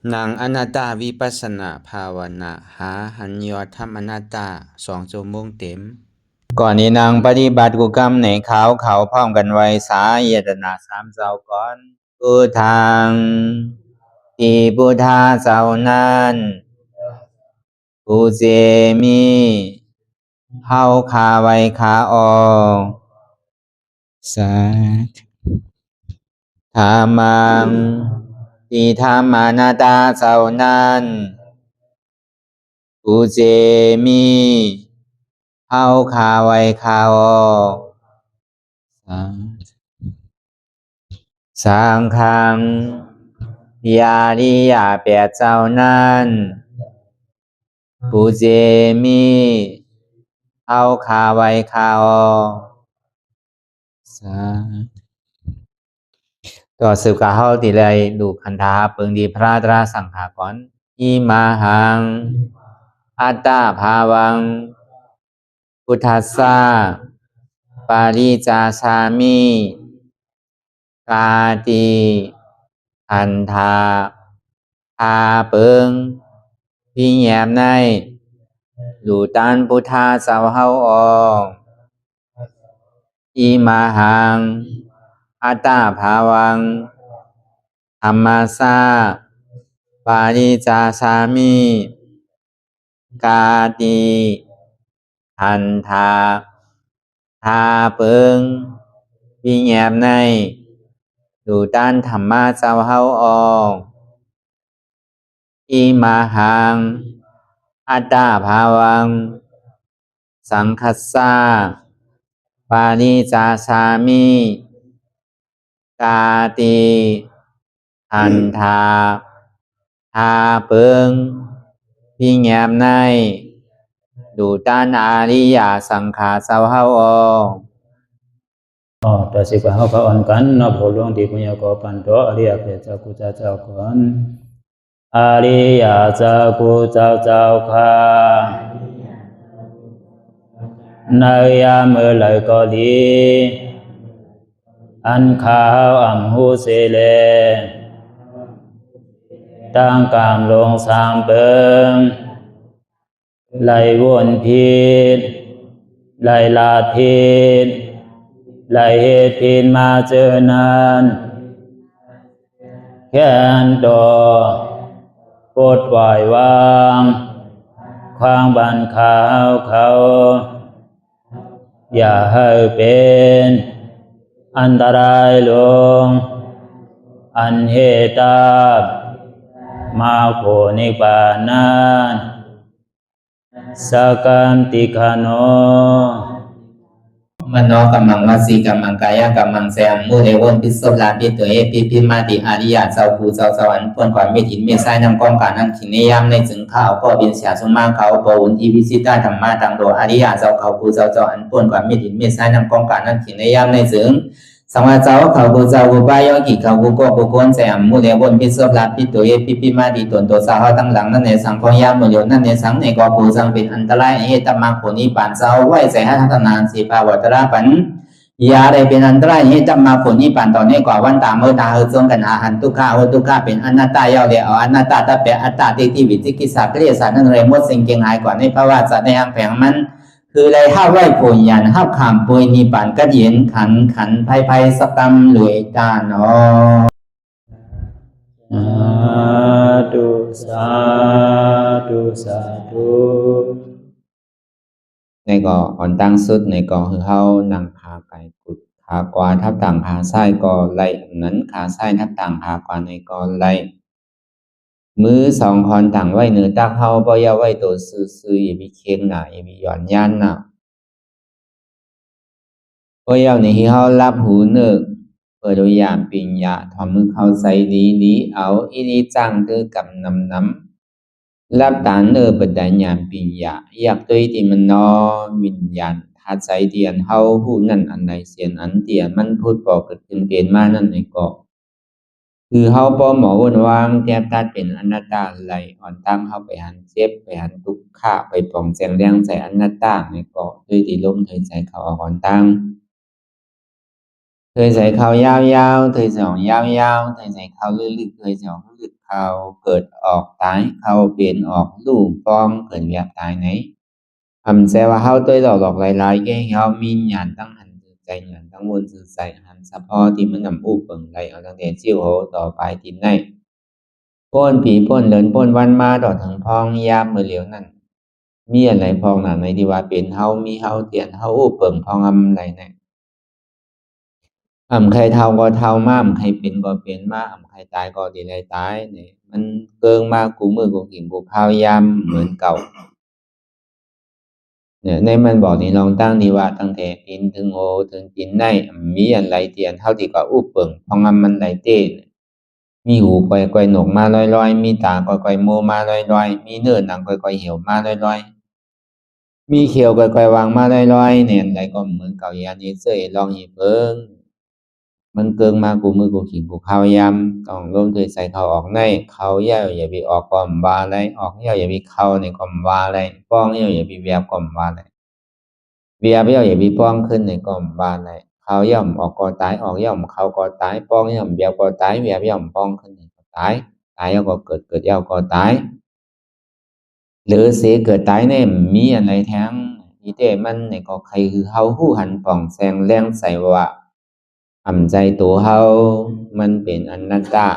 นางอนัตตาวิปัสสนาภาวนาหาหันยอดธรรมอนัตตา2 ชั่วโมงเต็มก่อนนี้นางปฏิบัติกุกรรมในเขาพร้อมกันไว้สาเยตนา3 เจ้าก่อนพุทธังที่พุทธาเจ้านั้นผู้เจมีเฮาคาไว้คาออกสาธุธรรมังที่ธรรมานาตาเจ้านั้นผู้เจมีเฮาคาไว้คาออกสังฆังยาริยาแปดเจ้านั้นผู้เจมีเฮาคาไว้คาออกต่อสืบกาเฮาติเลยดูคันธาเปิงดีพระตราสังขากรอิมาหังอัตตาภาวังพุทธัสสะปาริจาสามิกาติอันธาพาเปิงพี่แยมในดูตันพุทธาเจ้าเฮาออกอิมาหังอัตตาภาวังธรรมัสสะปาริจาสามิกาติอันธาพาเปิงพี่แยมในดูตันธรรมะเจ้าเฮาออกอิมาหังอัตตาภาวังสังคัสสะปาริจาสามิกาติอันธาพาเปิงพี่แยมในดูตันอาริยสังขารเจ้าเฮาออกต่อสิกว่าเฮาก็อ่อนกันเนาะผู้หลวงที่ปุญญาก็ปันโตอริยเจ้ากุเจ้าก่อนอริยเจ้ากุเจ้าค่ะในยามเมื่อไหร่ก็ดีอันข้าวอ่ำหูเสเลตั้งกามลงสามเปิงไหลวนพิษไหลลาพิษไหลเหตุพินมาเจอนานแค่นดอปดปล่อยวางความบันขาวเขาอย่าให้เป็นอันตรายลงอันเหตุตามาโผนิปานันสกันติคโนมโนกัมมังวสีกัมมังกายกัมมังแสมมุเรวนพิศลาปิตัวเอพิมาติอาริยะเจ้าภูเจ้าสวรรค์พ้นความไม่ถินไม่ใช่นำกองการนั้นขินในยามในจึงข้าวก็บินเสียสมมาเขาปวุนทีวิสิตาธรรมะตังโดอาริยะเจ้าเขาภูเจ้าสวรรค์พ้นความไม่ถินไม่ใช่นำกองการนั้นขินในยามในจึงสังวาเจ้าเขาภูเจ้าภูบายอกิเขาภูก็ภูโกนแสมมุเรวนพิศลาปิตัวเอพิมาติตนตัวสาวตั้งหลังนั่นในสังพยามมุเรนั่นในสังในก็ภูสังเป็นอันตรายเหตุมรรคผลนิพพานเจ้าไหวใส่ให้ทัศนานสีภาวตระปันยาได้เป็นอันตรายให้จำมาผลนิพพานตอนนี้กว่าวันตามเมื่อตาเฮจงกันอาหันทุกข้าทุกข้าเป็นอนัตตาเยาเดียวอนัตตาตาเปอัตตาที่วิจิกิสาเกลียสานั่นเลยมดสิ่งเก่งหายกว่าในภาวะสัตว์ในอังแผงมันคือเลยห้าไหวผลยันห้าขามปุยนิพพานก็เย็นขันภัยสกรรมหลวยตาเนาะสาธุในก่ออ่อนตั้งสุดในก่อคือเฮานั่งขาไก่กุดขากวาทับต่างขาซ้ายก่อไหลนั้นขาซ้ายทับต่างขากวาในก่อไหลมือสองคอนต่างไว้เหนือตักเฮาบ่อย่าไว้ตัวซื่อๆอย่ามีเคียงหน้าอย่ามีหย่อนย่านหน้าบ่อย่าในที่เฮารับหูนึกเปิดตัวอย่างปิญญาทอมือเข้าใส่ดีเอาอีนี้จังคือกำนำรับตาเนอบัดดาญาณปิญญาอยากตัวที่มันนอวิญญาณทัดใจเตียนเฮาหู้นั่นอันใดเสียนอันเตียนมันพูดปอกเกิดขึ้นเกณฑ์มานั่นในก็คือเฮาบ่หมอวนวางแทบตัดเป็นอนัตตาไหลอ่อนตั้งเฮาไปหันเจ็บไปหันทุกข์ะไปปองแจงแรงใจอนัตตาในก็ด้วยที่ลมเทใจเขาอ่อนตั้งเทใจเขายาวๆเทใจออกยาวๆเทใจเขาลึกๆเทใจออกลึกๆค เขาเกิดออกตายเขาเปลี่ยนออกรูปฟองเกิดแบบตายไหนsẽว่าเขาตัวหลอกหลายๆcáiเขามีญาณตั้งหันสื่อใจญาณตั้งวนสื่อใจหันเฉพาะที่มันนำอุปเปิงไรเอาตั้งแต่ชิวโหต่อไปที่ไหนพ้นผีพ้นเดินพ้นวันมาต่อถึงพองยามเมื่อเหลียวนั้นมีอะไรพองหนาในที่ว่าเป็นเฮามีเฮาเตียนเฮาอุปเปิงพองอะไรเนี่ยใครเท่าก็เท่ามาใครเป็นก็เป็นมาใครตายก็ดีเลยตายเนี่ยมันเกิงมากกูมือกูกินกูข้าวยามเหมือนเก่าเนี่ยในมันบอกนี่ลองตั้งดีว่าตั้งแต่ตินถึงโอถึงตินในมีอันไรเตียนเท่าที่ก็อุปเปิงพองมันไรเต้มีหูก่อยๆหนกมาลอยๆมีตาก่อยๆโมมาลอยๆมีเนื้อหนังก่อยๆเหี่ยวมาลอยๆมีเขียวก่อยๆวางมาลอยๆเนี่ยอะไรก็เหมือนเก่าอย่างนี้เสยลองหีเพิ่งมันเกิงมากูมือกูขิงกูข้าวยำต้องร่วมด้วยใส่เขาออกในเขาเย่าอย่าไปออกก่อมวาอะไรออกเย่าอย่าไปเข้าในก่อมวาอะไรป้องเย่าอย่าไปแวบก่อมวาอะไรเวียบเย่าอย่าไปป้องขึ้นในก่อมวาอะไรเขาย่อมออกก่อตายออกย่อมเขาก่อตายป้องย่อมเวียบก่อตายเวียบย่อมป้องขึ้นในก่อตายตายเย่าก็เกิดเย่าก็ตายหรือเสียเกิดตายเนี่ยมีอะไรแท้งอีเต้มันในก็ใครคือเฮาหู้หันป่องแสงแรงใส่ว่าใจตัวเฮามันเป็นอนัตตา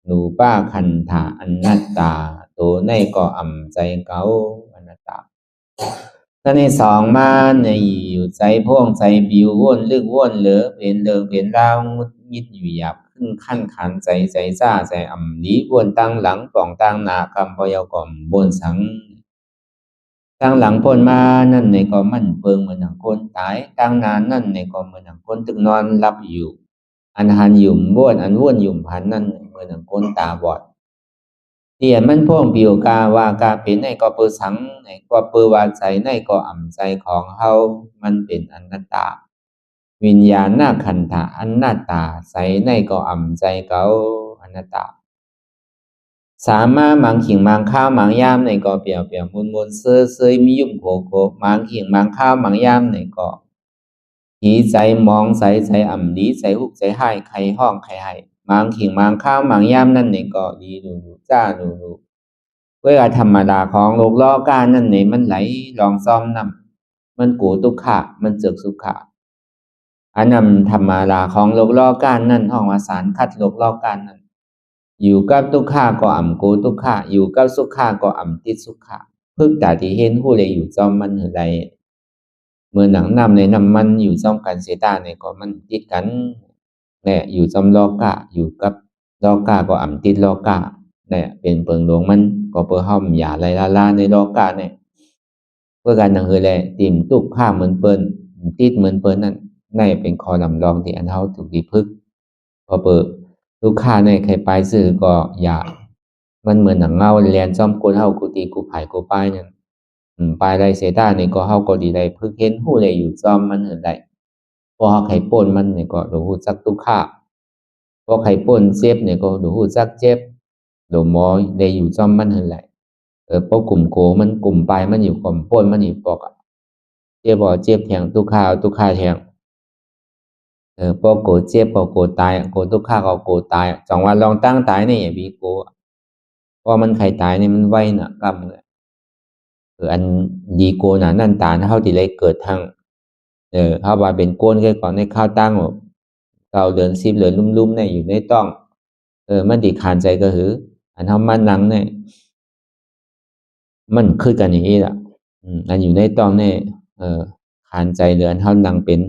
หนูป้าคันถาอนัตตาตัวในก็ใจเก่าอนัตตาตอนนี้สองมาในอยู่ใจพ่วงใจบิวว่นลึกว่นเหลือเป็นเรื่องเป็นราวงุดยิดอยู่หยาบขึ้นขั้นขันใจซ่าใจนี้ว่นตั้งหลังป่องตั้งหน้าคำพยากรณ์บนสังตั้งหลังพ้นมานั่นในก็มันเปิงเหมือนหนังคนตายตั้งนานนั่นในก็เหมือนหนังคนตึกนอนรับอยู่อันหันยุ่มบ้วนอันว่นยุ่มพันนั่นเหมือนหนังคนตาบอดเตียนมันพ่วงปิวกาวากาเป็นในก็เปิดสังในก็เปิดวาใจในก็ใจของเฮามันเป็นอนัตตาวิญญาณหน้าขันธะอนัตตาใสในก็ใจเก่าอนัตตาสามารถมังขิงมังข้าวมังยามในก็เปียวเปียวมุนมุนเซยมียุ่มโกโกมังขิงมังข้าวมังยามในก็หีใจมองใสดีใจหุกใจให้ใครห้องใครให้มังขิงมังข้าวมังยามนั่นในก็ดีดูจ้าดูเวลาธรรมดาของโลกล้อการนั่นในมันไหลลองซ้อมนำมันกูตุกขะมันเจือกสุขะอันนำธรรมดาของโลกล้อการนั่นห้องวสารคัดโลกล้อการนั่นอยู่กับทุกข้าก็กูทุกข้าอยู่กับสุขข้าก็ติดสุขข้าพึกตาที่เห็นผู้เลยอยู่จอมมันหือใดเมื่อหนังนำในนำมันอยู่จอมกันเสียตาในก็มันติดกันเนี่ยอยู่จอมลอกะอยู่กับลอกะก็ติดลอกะเนี่ยเป็นเปิงหลวงมันก็เพื่อห้อมอย่าไรลาในลอกะเนี่ยเพื่อการหนังหือแลติ่มตุกข้าเหมือนเปิ้นติดเหมือนเปิ้นนั่นในเป็นคอลำลองที่อันเท่าถูกดีพึกพอเปิดลูกค้าในใครไปซื้อก็อย่ามันเหมือนหนังเงาเรียนจอมกูเฮากูตีกูไผ่กูป้ายเนี่ยปลายไรเสตาในก็เฮาก็ดีได้พึกเห็นหู้เลยอยู่จอมมันเห็นได้พอเฮาไข่ป่นมันเนี่ยก็ดูหู้จักตุกค้าพอไข่ป่นเจ็บเนี่ยก็ดูหู้จักเจ็บดูหมอได้อยู่จอมมันเห็นได้พอกลุ่มโกมันกลุ่มปลายมันอยู่กลุ่มป่นมันอยู่ปอกเจ็บบ่เจ็บแทงตุกค้าแทงพอโกเจ็บพอโกตายโกทุกข้าก็โกตายจังว่าลองตั้งตายเนี่ยอย่าบีโกเพราะมันใครตายเนี่ยมันไวน่ะกำเลยอันดีโกน่ะนั่นตาเท่าที่เลยเกิดทางเขาว่าเป็นโกนแค่ก่อนในข้าวตั้งเราเดินซิบเหลือลุ่มๆเนี่ยอยู่ในต้องมันดีขานใจก็คืออันเท่ามันนังเนี่ยมันคือกันอย่างนี้ล่ะอันอยู่ในต้องเนี่ยขานใจเหลืออันเท่านังเป็น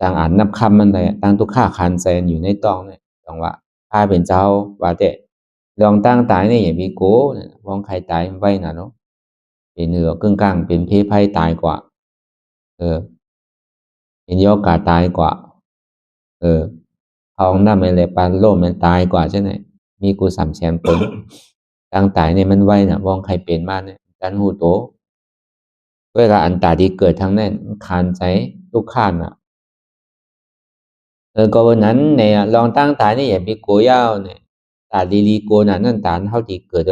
จางอ่านนับคำมันเลยตั้งทุกข้าคันใจอยู่ในตองเนี่ยตองว่าข้าเป็นเจ้าว่าแต่ลองตั้งตายเนี่ยอย่ามีโก้มองใครตายไว้น่ะเนาะเป็นเหนือกึ่งกลางเป็นเพศภัยตายกว่าเป็นยอกาตายกว่าเอาหน้ามันเลยปานโลมมันตายกว่าใช่ไหมมีกูสามแสนผลตั้งตายเนี่ยมันไว้น่ะมองใครเป็นมากเนี่ยกันหูโตเวลาอันตาที่เกิดทั้งนั้นคานใจทุกข้านน่ะก็วันนั้นเนี่ยลองตั้งตาเนี่ยอย่าไปโกยาวเนี่ยตาดีลีโกนั่นนั่นตาเท่าที่เกิด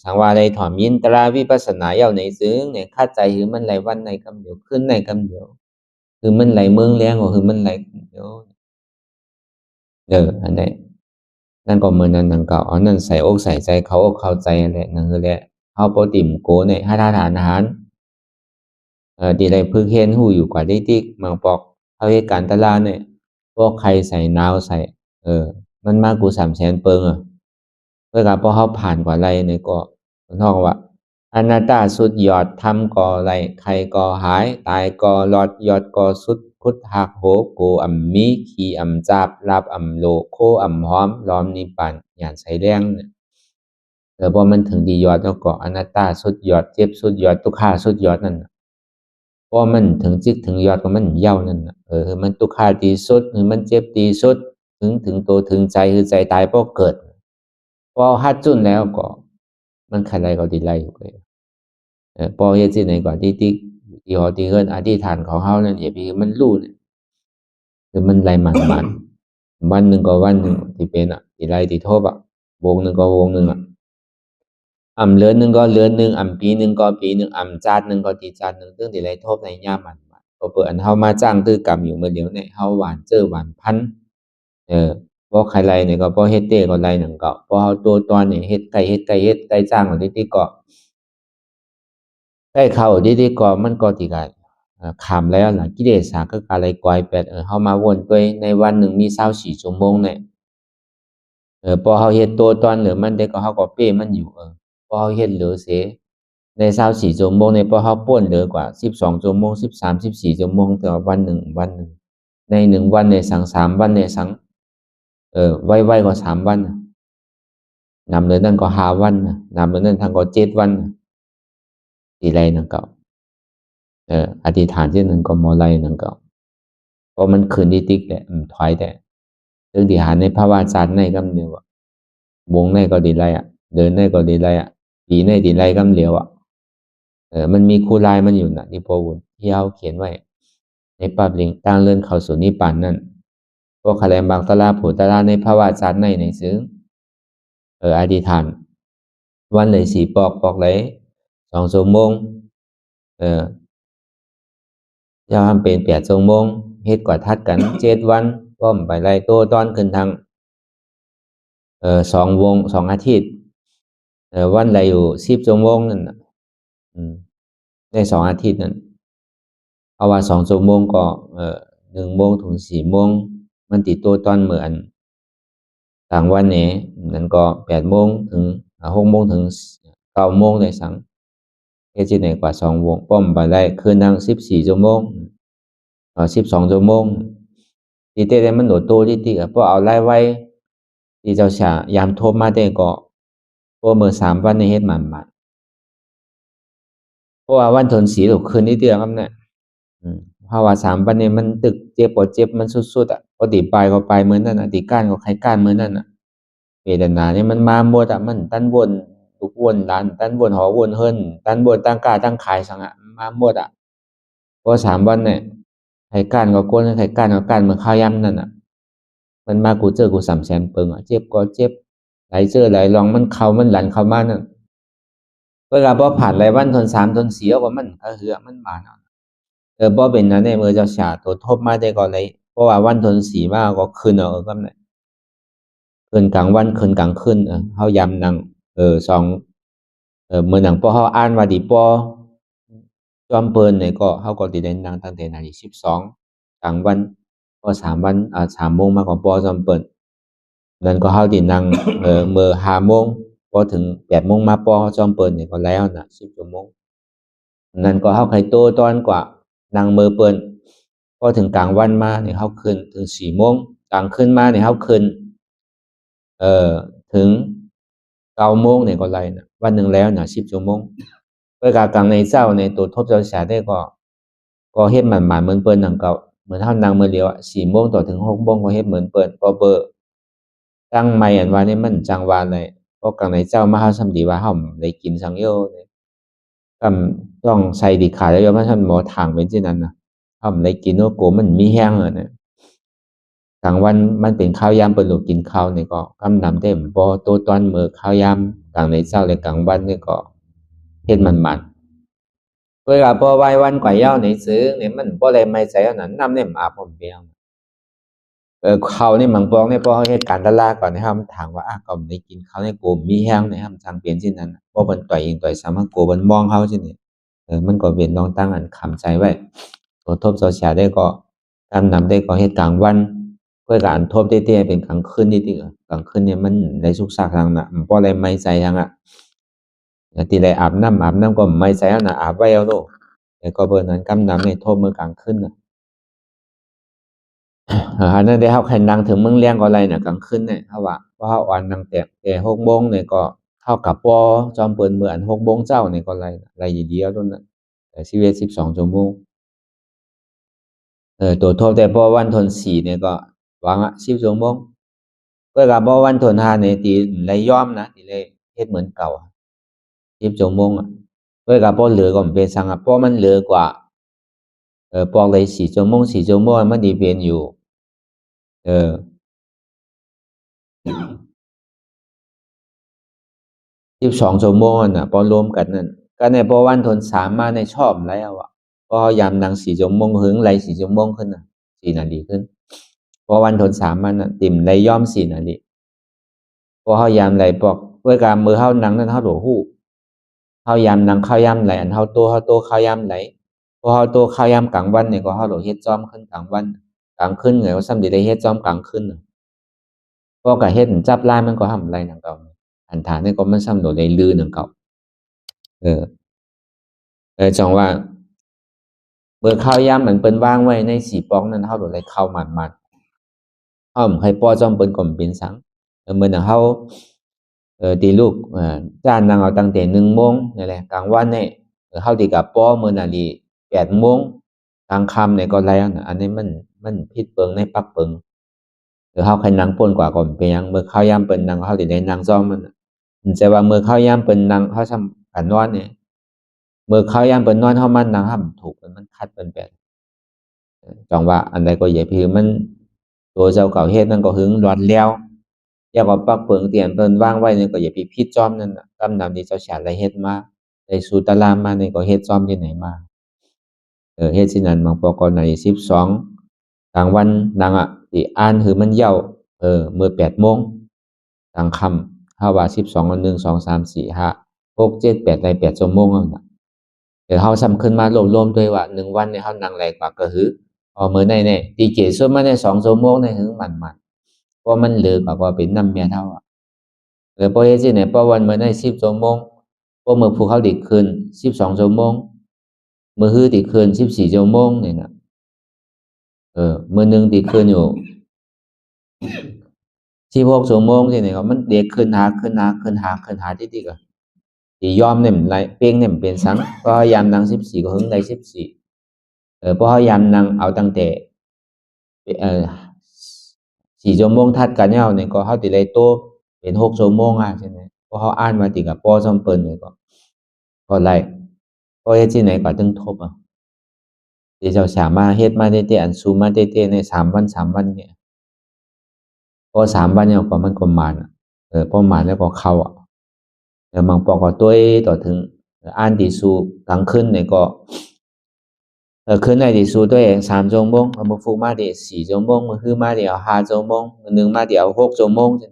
สังวาไรถอมยินตราวิปัสสนาเยาวในซึ้งเนี่ยคาใจคือมันไหลวันในกำเดียวขึ้นในกำเดียวคือมันไหลเมืองแรงกว่าคือมันไหลเดียวอันนี้ นั่นก็เหมือนนั้นนั่นก็เอานั่นใส่อกใส่ใจเขาอกเข้าใจแหละนั่นคือแหละเขาปติมโกในให้ทานอาหารดีได้พึกเห็นหูอยู่กว่าได้ติ๊กมังปอกเขาเหตุการณ์ตลาดเนี่ยพวกใครใส่นาวใส่มันมากกู300,000เปิงเพื่อการพอเขาผ่านกว่าไรเนี่ยก็มันท่องว่าอนาตาสุดยอดทำก่อไรใครก่อหายตายก่อหลอดยอดก่อสุดพุทธหักโหโกอ่ำมีขี่อ่ำจับลาบอ่ำโลโคอ่ำหอมล้อมนิปันหยาดใส่แดงเนี่ยพอมันถึงดียอดแล้วก็อนาตาสุดยอดเจ็บสุดยอดทุกขาสุดยอดนั่นพอมันถึงจิกถึงยอดก็มันเย่านั่นมันทุกขาดีสุดหรือมันเจ็บดีสุดถึงตัวถึงใจคือใจตายเพราะเกิดพอฮัดจุนแล้วก็มันใครก็ดีไล่อยู่เลยพอเฮ็ดสิไหนก่อนที่หอที่เฮิรนอธิษฐานของเฮานั่นอย่าไปมันรู้เนี่ยคือมันไล่มันวันหนึ่งก็วันหนึ่งที่เป็นที่ไล่ที่ทบวงหนึ่งก็วงหนึ่งเลือนหนึ่งก็เลือนหนึ่งปีหนึ่งก็ปีหนึ่งจาดหนึ่งก็ตีจาดหนึ่งซึ่งที่ไล่ทบในย่ามันพอเปิดอันเฮามาจ้างตื้อกรรมอยู่เมื่อเดียวเนี่ยเฮาหวานเจอหวานพันพอใครไล่เนี่ยก็พอเฮ็ดเต้ก็ไล่หนึ่งก็พอเฮาตัวตอนเนี่ยเฮ็ดไก่จ้างของที่ก็ได้เข้าที่ก็มันก็ที่กันขามแล้วล่ะกิเลสก็อะไรกอยเป็ดเฮามาวนไปในวันหนึ่งมี24ชั่วโมงเนี่ยพอเฮาเฮ็ดตัวตอนเหลือมันได้ก็เฮาก็เป้มันอยู่พอเฮาเฮ็ดเหลือเสียใน24ชั่วโมงเนี่ยพอเฮาป่วนเหลือกว่า12ชั่วโมง13 14ชั่วโมงแต่ว่าวันหนึ่งใน1วันเนี่ยสัง3วันเนี่ยสังไวๆก็3วันนำเดือนนั้นก็5วันนำเดือนนั้นทั้งก็7วันสิไรนั่นก็อธิษฐานที่นั่นก็บ่ไรนั่นก็เพราะมันขึ้นที่ติ๊กแหละถอยแต่ถึงที่หาในภาวะจารในกำเดียววงในก็ดีไรเดินในก็ดีไรปีในดีไรกำเดียวมันมีคู่ลายมันอยู่ที่พวุนที่เขาเขียนไว้ในปาบลิงตั้งเลื่อนเข้าสู่นิพพานนั่นพวกคะแนนบางตลาผูตลาในภาวะจารในซึ้งอธิษฐานวันเลย4ปอกเลย2ชั่วโมงยาวทำเป็น8ชั่วโมงเฮ็ดกว่าทัดกัน7วันป้อมไปไล่โตตอนขึ้นทาง2 วง 2 อาทิตย์วันละอยู่10ชั่วโมงนั่นได้2 อาทิตย์นั่นเอาว่า2ชั่วโมงก็1 โมงถึง 4 โมงมันติดตัวตอนเหมือนกลางวันนี้นั่นก็8 โมงถึง6 โมงถึง9 โมงได้สังเฮ็ดที่ไหนกว่า2 วงป้อมไปได้คืนทาง14ชั่วโมง12ชั่วโมงที่เต้มันโดดโตที่เพราะเอาไล่ไว้ที่เจ้าชายามทบมาได้ก็พวกมือ3วันในเฮ็ดมันเพราะว่าวันทนสีหลุกคืนนี้เดือนครับเนี่ยเพราะว่า3วันนี้มันตึกเจ็บปวดเจ็บมันสุดๆปกติปลายก็ปลายเหมือนนั่นติก้านก็ใครก้านเหมือนนั่นเวทนาเนี่ยมันมาหมดมันตั้นวนทุกวนร้านตั้นวนหอวนเฮิรนตั้นวนตั้งกาตั้งขายสังมาหมดเพราะ3 วันเนี่ยใครก้านก็ก้นใครก้านก็ก้านเหมือนข้าวย่ำนั่นมันมากูเจอกู300,000เปิงเจ็บก็เจ็บไหลเจอไหลลองมันเข้ามันหลันเข้ามานั่นเวลาพอผ่านหลายวันทน3ทน4ก็มันเหือมันบานบ่เป็นนั้นเนี่ยมือเจ้าชาตัวทบมาได้ก็เลยเพราะว่าวันทน4มาก็คืนก็เนี่ยคืนกลางวันคืนกลางคืนเฮายามนั่ง2มื้อนั้นพอเฮาอ่านว่าดีปอจอมเปิ้นเนี่ยก็เฮาก็สิได้นั่งตั้งแต่นาฬิกา12กลางวันพอ3วัน3 โมงมาก็ปอจอมเปิ้นนั่นก็เฮาสินั่งมื้อ5 โมงพอถึง8 โมงมาปอจอมเปิ้นนี่ก็แล้วน่ะ10 ชั่วโมงนั่นก็เฮาไข่โตตอนกว่านั่งมือเปิ้นพอถึงกลางวันมาเนี่ยเฮาขึ้นถึง4 โมงกลางคืนมาเนี่ยเฮาขึ้นถึง9 โมงเนี่ยก็ไรน่ะวันหนึ่งแล้วน่ะ10 ชั่วโมงเวลากลางในเจ้าในตัวทบเจ้าชาได้ก็เฮ็ดหมันๆเหมือนเปิ้นนั่งเก่าเหมือนเฮานั่งมื้อเดียว4 โมงต่อถึง6 โมงก็เฮ็ดเหมือนเปิ้นก็เบอตั้งใหม่อันว่านี่มันจังหวะไหนพอกลางในเจ้ามาเฮาสำดีว่าเฮาได้กินสังโยต้องใส่ดีขาแล้วมันท่านหมอทางเป็นจังนั้นน่ะเฮาได้กินโอโกมันมีแห้งเนี่ยกลางวันมันเป็นข้าวยามเปิ้นลูกกินข้าวนี่ก็กำนำได้บ่ตัวตอนมื้อข้าวยามกลางในเช้าและกลางวันนี่ก็เฮ็ดมันเวลาพอไหว้วันกว่าเหย้าในซื้อเนี่ยมันบ่ได้ไม่ใส่อันนั้นน้ำเนี่ยอาบผมเปียง เขานี่มังปองเนี่ยพอเฮ็ดการตลาดก่อนนะครับถามว่าก็ได้กินเขาในโกมมีแห้งนะครับจังเปลี่ยนที่นั้นเพราะมันต่อยเองต่อยสามารถโกมันมองเขาที่นี่มันก็เป็นน้องตั้งอันคำใจไว้ตัวทบโซเชียลได้ก็ทำนำได้ก็เฮ็ดกลางวันเพื่อการทบเตี้ยๆเป็นกลางคืนที่กลางคืนเนี่ยมันได้สุกสักทางน่ะเพราะอะไรไม่ใจทางทีไรอาบน้ำก็ไม่ใจนะอาบไว้เอาโลแต่ก็เบอร์นั้นกำน้ำในทบเมื่อกลางคืนน่ะนั่นได้เขาใครนั่งถึงเมืองเลี้ยงก็อะไรเนี่ยกลางคืนเนี่ยเขาว่าเพราะเขาอ่านนั่งแต่6 โมงเนี่ยก็เข้ากับปอจอมเปิดเหมือน6 โมงเจ้าเนี่ยก็อะไรเดียวต้นน่ะแต่12 ชั่วโมงตัวทบแต่พอวันทน4เนี่ยก็หวัง10 ชั่วโมงเพื่อกับพอวันทน5เนี่ยตีไรย่อมนะตีเลยเฮ็ดเหมือนเก่า10 ชั่วโมงเพื่อกับพอเหลือก็เป็นสังเพราะมันเหลือกว่าปอกเลย4 ชั่วโมงมันดีเป็นอยู่12 ชั่วโมงน่ะพอรวมกันนั่นก็ในพอวันทน3มาในชอบแล้วพอยามดัง4 ชั่วโมงหึงไร4 ชั่วโมงขึ้นน่ะ4 นาทีขึ้นพอวันทน3มันน่ะติ่มไรย่อม4 นาทีพอเฮายามไรปอกเพื่อการมือเฮานังนั้นเฮาโหฮู้เฮายามนังเข้ายามไหลอันเฮาโตเข้ายามไหลพอเฮาโตเข้ายามกลางวันเนี่ยก็เฮาโหเฮ็ดจอมขึ้นกลางวันกลางคืนไงว่าซ้ำสิได้เฮ็ดจอมกลางคืนพอก็เฮ็ดจับลายมันก็ทำไรนังเก่าอันฐานนี่ก็มันซ้ำโดได้ลือนังเก่าจังว่าเบอร์ข้าวยามเหมือนเปิ้นวางไว้ใน4 ปองนั้นเฮาโดได้เข้ามันเฮาใครป้อจอมเปิ้นก็เป็นสังเหมือนเฮาตีลูกจ้านนางเอาตั้งแต่1 โมงนี่แหละกลางวันเนี่ยเฮาตีกับป้อมื้อน่ะนี่8 โมงกลางค่ำเนี่ยก็ไรอันนี้มันผิดเปิงในปักเปิงเฮาใครนั่งป่นกว่าก็เป็นหยังเมื่อข้าวยามเปิ้นนั่งเฮาสิได้นั่งซ้อมมันแต่ว่าเมื่อข้าวยามเปิ้นนั่งเฮาซ้ำกันนอนเนี่ยเมื่อข้าวยามเปิ้นนอนเฮามันนั่งห้ำถูกมันคัดเป็นแบบจังว่าอันใดก็อย่าพิมันตัวเจ้าเก่าเฮ็ดนั่นก็หึงร้อนแล้วอย่าว่าปักเปิงเตียนเปิ้นวางไว้นี่ก็อย่าไปผิดจอมนั่นน่ะกำนำที่เจ้าฉาได้เฮ็ดมาได้สู่ตารางมานี่ก็เฮ็ดจอมที่ไหนมาเฮ็ดสินั้นบางปอกรใน12กลางวันนางสิอ่านคือมันเย้าเมื่อ8 โมงกลางค่ำเฮาว่า12 1 2 3 4 5 6 7 8ได้8 ชั่วโมงนั่นน่ะแต่เฮาซ้ำขึ้นมารวมๆด้วยว่า1 วันเนี่ยเฮานั่งหลายกว่าก็คือมื้อใดเนี่ยตีเกส่วนมาได้2 ชั่วโมงเนี่ยหึงมันเพราะมันเหลือกว่าเป็นนำเมียเฮาพอเฮ็ดสิเนี่ยพอวันมื้อใด10 ชั่วโมงพอมื้อผู้เขาดิคืน12 ชั่วโมงมื้อฮื้อติคืน14 ชั่วโมงนี่น่ะมื้อนึงติคืนอยู่16 ชั่วโมงที่นี่ก็มันเด็กขึ้นหาติๆก็สิยอมเนี่ยมันไหลเป้งเนี่ยมันเป็นสังพอพยายามนั่ง14ก็หึงได้14พอพยายามนั่งเอาตั้งแต่4 ชั่วโมงถัดกันยาวนี่ก็เฮาสิได้โตเป็น6 ชั่วโมงใช่ไหมพอเฮาอ่านมาติก็ปอซ้ำเปิ้นนี่ก็ไล่พอเฮ็ดที่ไหนก็ถึงทบที่เจ้าสามารถเฮ็ดมาได้อันซูมมาได้ใน3 วันเนี่ยพอ3 วันเนี่ยก็มันก็มานพอมานแล้วก็เข้าบางปอก็ตัวต่อถึงอ่านที่สู่กลางคืนนี่ก็คืนไหนที่สู่ตัวเอง3 ชั่วโมงมื้อฟุกมาได้4 ชั่วโมงมื้อฮื้อมาได้5 ชั่วโมงมื้อนึงมาได้6 ชั่วโมงจัง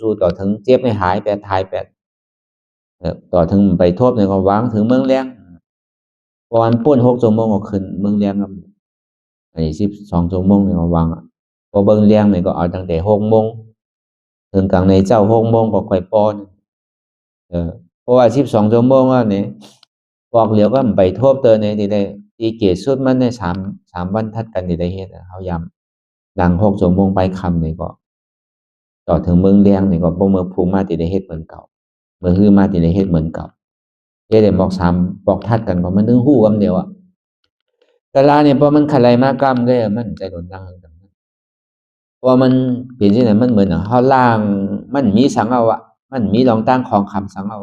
สู้ต่อถึงเจ็บให้หาย8ทาย8ต่อถึงไปทบนี่ก็วางถึงเมืองแลงพออันป่น6 ชั่วโมงก็ขึ้นเมืองแลงครับ12 ชั่วโมงนี่ก็วางพอเบิ่งแลงนี่ก็เอาตั้งแต่6 โมงถึงกลางในเจ้า6 โมงก็ค่อยป้อนเพราะว่า12 ชั่วโมงนี่บอกเหลียวก็ไปทบเตอนี่ที่ได้ตีเกตสุดมันใน3 วันทัดกันที่ได้เฮ็ดเฮายามดัง6 ชั่วโมงไปค่ำนี่ก็ต่อถึงเมืองแลงนี่ก็บ่มื้อพุมาที่ได้เฮ็ดเหมือนเก่ามื้อฮื้อมาที่ได้เฮ็ดเหมือนเก่าเฮ็ดได้บอกทัดกันก็มันถึงฮู้คำเดียวแต่ลาเนี่ยพอมันขัดไหลมากล้ามก็มันใจโดนดังเพราะมันเป็นที่ไหนมันเหมือนเฮาล่างมันมีสังเอามันมีรองตั้งของคำสังเอา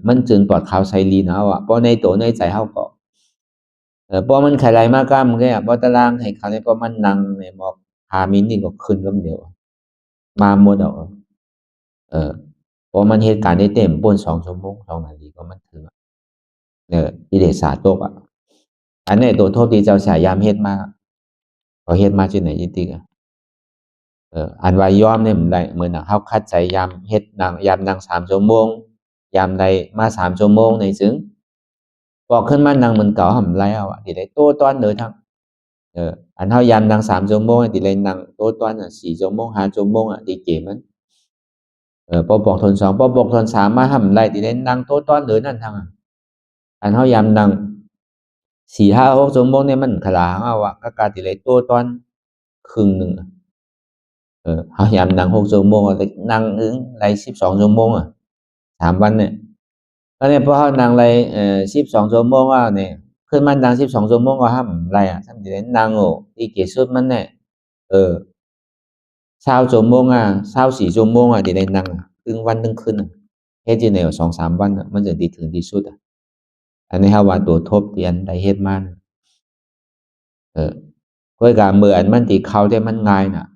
มันจึงปลอดขาวไซลีนเอาเพราะในตัวในใจเฮาก็พอมันขัดไหลมากล้ามก็บ่ตารางให้เขาเนี่ยพอมันนั่งในหมอก5 มิลนี่ก็ขึ้นคำเดียวมาหมดพอมันเหตุการณ์ได้เต็มป่น2 ชั่วโมง2 นาทีก็มันถึงอิเดชาตกอันนี้ตัวโทษที่เจ้าฉายามเฮ็ดมา ก็เฮ็ดมาที่ไหนจริงๆอันว่ายอมเนี่ยมันได้เหมือนเฮาคัดใจยามเฮ็ดนั่งยามนั่ง3ชั่วโมงยามใดมา3ชั่วโมงนี่ซึ่งพอขึ้นมานั่งเหมือนเก่าหำไรเอาอะที่ได้โต้ตอนเด้อทั้งอันเฮายามนั่ง3ชั่วโมงที่ได้นั่งโต้ตอนน่ะ4ชั่วโมง5ชั่วโมงอะที่เกมันพอบอกทน2พอบอกทน3มาหำไรที่ได้นั่งโต้ตอนเด้อนั่นทั้งอันเฮายามนั่ง4 5 6ชั่วโมงเนี่ยมันขลาเอาอะก็การที่ได้โต้ตอนครึ่งหนึ่งเฮายามนั่ง6ชั่วโมงได้นั่งถึงได้12ชั่วโมงอะ3วันเนี่ยแล้วเนี่ยพอเฮานั่งได้12ชั่วโมงแล้วเนี่ยขึ้นมานั่ง12ชั่วโมงก็หำไรอะซั่นสิได้นั่งโอ้ที่เกสุดมันเนี่ย20ชั่วโมงอะ24ชั่วโมงอะที่ได้นั่งครึ่งวันครึ่งคืนเฮ็ดจั่งใด2-3วันอะมันจะได้ถึงที่สุดอะอันนี้เฮาว่าตัวทบที่อันได้เฮ็ดมาน่ะข้อยก็มื้ออันมันที่เข้าได้มันง่ายน่ะ